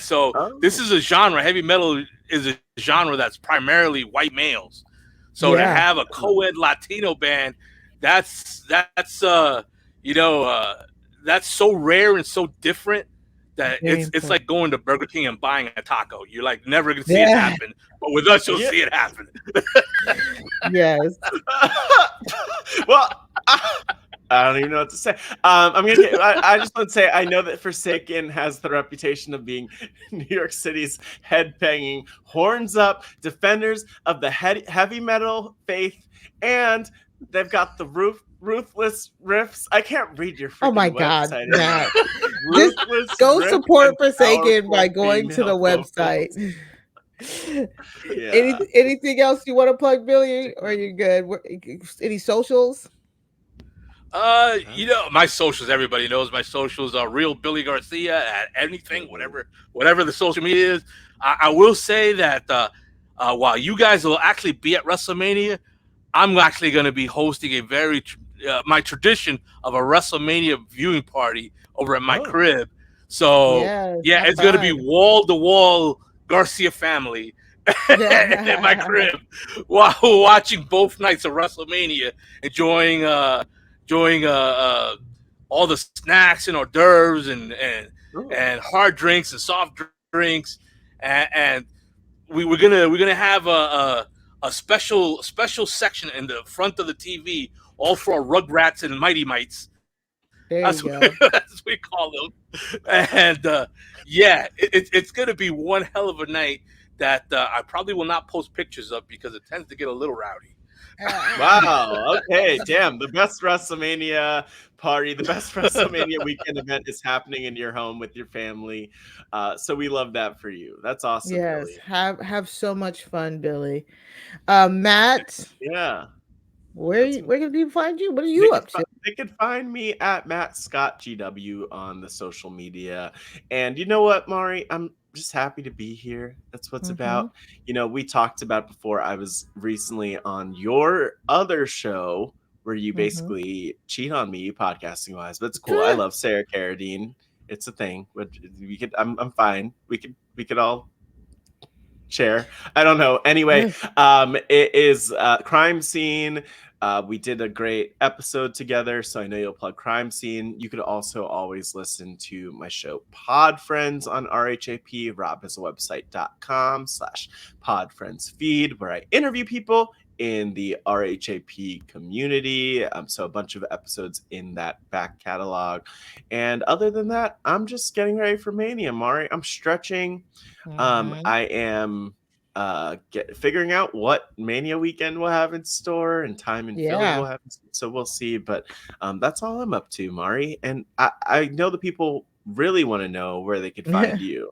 So this is a genre. Heavy metal is a genre that's primarily white males. So to have a co-ed Latino band, that's so rare and so different that it's like going to Burger King and buying a taco. You're like never gonna see it happen, but with us, you'll see it happen. Yes. Well, I don't even know what to say. I just want to say I know that Forsaken has the reputation of being New York City's head-banging, horns up defenders of the heavy metal faith, and they've got the ruthless riffs. I can't read your freaking website. Matt. Just go support Forsaken by going to the website. Anything else you want to plug, Billy? Or are you good? Any socials? My socials, everybody knows my socials are Real Billy Garcia at anything, whatever the social media is. I will say that while you guys will actually be at WrestleMania, I'm actually going to be hosting a my tradition of a WrestleMania viewing party over at my crib. So it's going to be wall to wall Garcia family at my crib while watching both nights of WrestleMania, enjoying all the snacks and hors d'oeuvres and hard drinks and soft drinks, and we're gonna have a special section in the front of the TV, all for our Rugrats and Mighty Mites. That's what we call them. And it's gonna be one hell of a night that I probably will not post pictures of because it tends to get a little rowdy. Wow. Okay. Damn. The best WrestleMania party, the best WrestleMania weekend event is happening in your home with your family. So we love that for you. That's awesome. Yes. Billy. Have so much fun, Billy. Matt. Yeah. Where can people find you? What are you up to? They can find me at Matt Scott GW on the social media. And you know what, Mari? I'm just happy to be here. That's what's about. We talked about before. I was recently on your other show where you basically cheat on me podcasting wise, but it's cool. I love Sarah Carradine. It's a thing. I'm fine. We could all share. I don't know. Anyway, it is Crime Scene. We did a great episode together, so I know you'll plug Crime Scene. You could also always listen to my show Pod Friends on RHAP, robhasawebsite.com/Pod Friends feed, where I interview people in the RHAP community. So a bunch of episodes in that back catalog. And other than that, I'm just getting ready for Mania, Mari. I'm stretching. I am figuring out what Mania weekend we'll have in store and time in Philly we'll have. So we'll see. But that's all I'm up to, Mari. And I know the people really want to know where they could find you.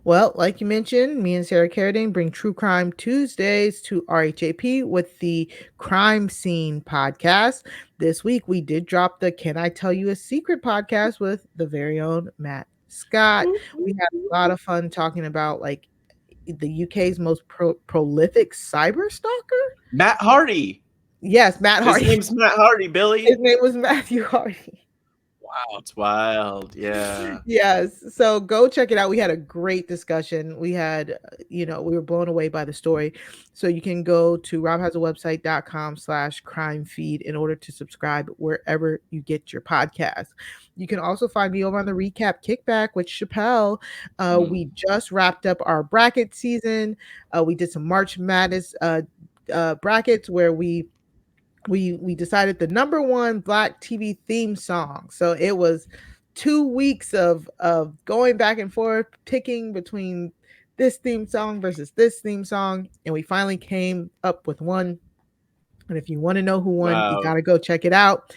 Well, like you mentioned, me and Sarah Carradine bring True Crime Tuesdays to RHAP with the Crime Scene podcast. This week, we did drop the Can I Tell You a Secret podcast with the very own Matt Scott. We had a lot of fun talking about the UK's most prolific cyber stalker, Matt Hardy. Yes, Matt Hardy. His name's Matt Hardy, Billy. His name was Matthew Hardy. Wow, it's wild. Yeah. Yes. So go check it out. We had a great discussion. We had, we were blown away by the story. So you can go to robhasawebsite.com/crime feed in order to subscribe wherever you get your podcast. You can also find me over on the Recap Kickback with Chappelle. We just wrapped up our bracket season. We did some March Madness brackets where we decided the number one Black TV theme song. So it was 2 weeks of going back and forth, picking between this theme song versus this theme song, and we finally came up with one. And if you want to know who won, you got to go check it out.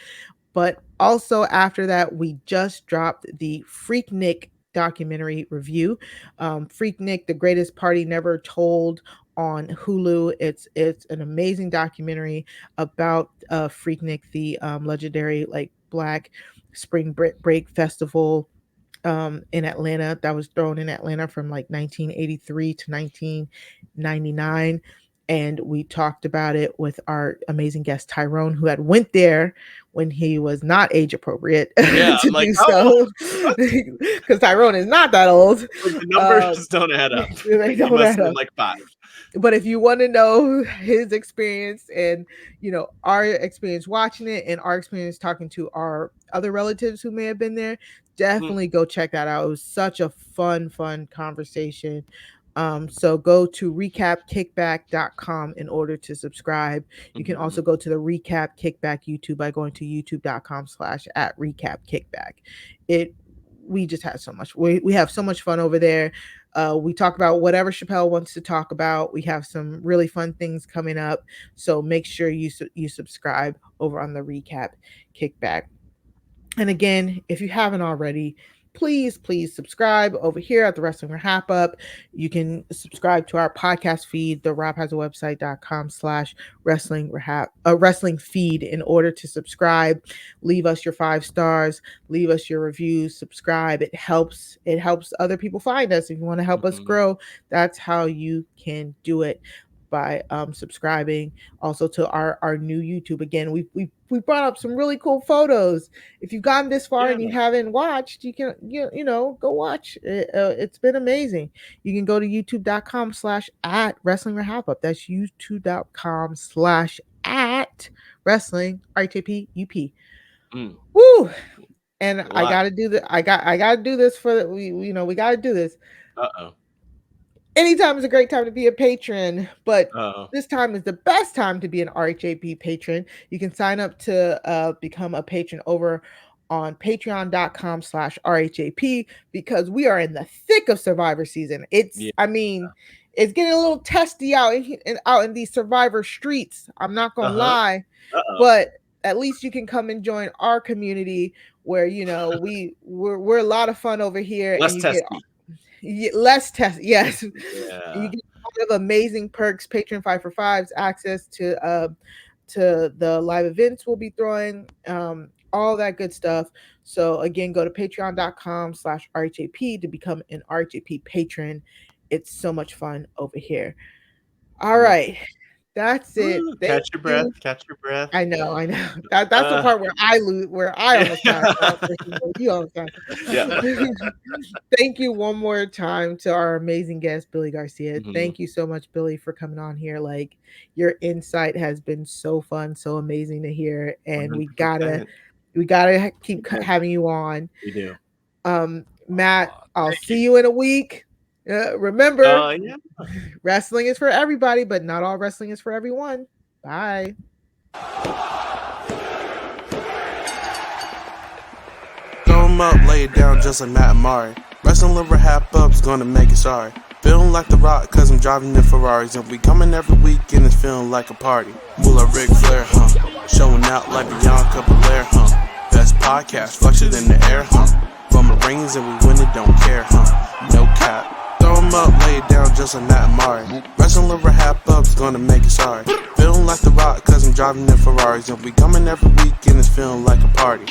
But also after that, we just dropped the Freaknik documentary review. Freaknik, the greatest party never told, on Hulu. It's an amazing documentary about Freaknik, the legendary Black spring break festival in Atlanta that was thrown in Atlanta from 1983 to 1999. And we talked about it with our amazing guest Tyrone, who had went there when he was not age appropriate to do so, because Tyrone is not that old. The numbers don't add up. They don't add up. 5. But if you want to know his experience and, our experience watching it and our experience talking to our other relatives who may have been there, definitely go check that out. It was such a fun conversation. So go to recapkickback.com in order to subscribe. You can also go to the Recap Kickback YouTube by going to youtube.com/@recapkickback. We just had so much. We have so much fun over there. We talk about whatever Chappelle wants to talk about. We have some really fun things coming up. So make sure you subscribe over on the Recap Kickback. And again, if you haven't already, please subscribe over here at the Wrestling RHAPUp. You can subscribe to our podcast feed, the robhasawebsite.com/wrestling feed in order to subscribe. Leave us your 5 stars, leave us your reviews, subscribe. It helps other people find us. If you want to help us grow, that's how you can do it, by subscribing. Also to our new YouTube. Again, we brought up some really cool photos. If you've gotten this far and you haven't watched, you can go watch it. It's been amazing. You can go to youtube.com/@wrestling RHAPUp. That's youtube.com/@wrestling RHAPUp. Woo! And I gotta do that. I gotta do this for we gotta do this. Anytime is a great time to be a patron, but this time is the best time to be an RHAP patron. You can sign up to become a patron over on patreon.com/RHAP, because we are in the thick of Survivor season. It's getting a little testy out in these Survivor streets. I'm not gonna lie, but at least you can come and join our community where we're a lot of fun over here. Less testy. Less test, yes. Yeah. You get a lot of amazing perks, Patreon 5 for 5s, access to the live events we'll be throwing, all that good stuff. So again, go to patreon.com/RHAP to become an RHAP patron. It's so much fun over here. All right. That's it. Catch your breath. I know. That's the part where I almost passed out. You almost passed out. Thank you one more time to our amazing guest, Billy Garcia. Thank you so much, Billy, for coming on here. Your insight has been so fun, so amazing to hear, and 100%. we gotta keep having you on. We do. Matt, I'll see you in a week. Remember, wrestling is for everybody, but not all wrestling is for everyone. Bye. Throw 'em up, lay it down just like Matt and Mari. Wrestling RHAPUp's gonna make it sorry. Feeling like The Rock, cause I'm driving in Ferraris, and we coming every week and it's feeling like a party. Pull a Ric Flair, showing out like Bianca, best podcast, flush it in the air, From the rings and we win it, don't care, No cap. Throw 'em up, lay it down just like Matt and Mari. Wrestling RHAPUp's gonna make it sorry. Feeling like The Rock, cause I'm driving in Ferraris, and we coming every week and it's feeling like a party.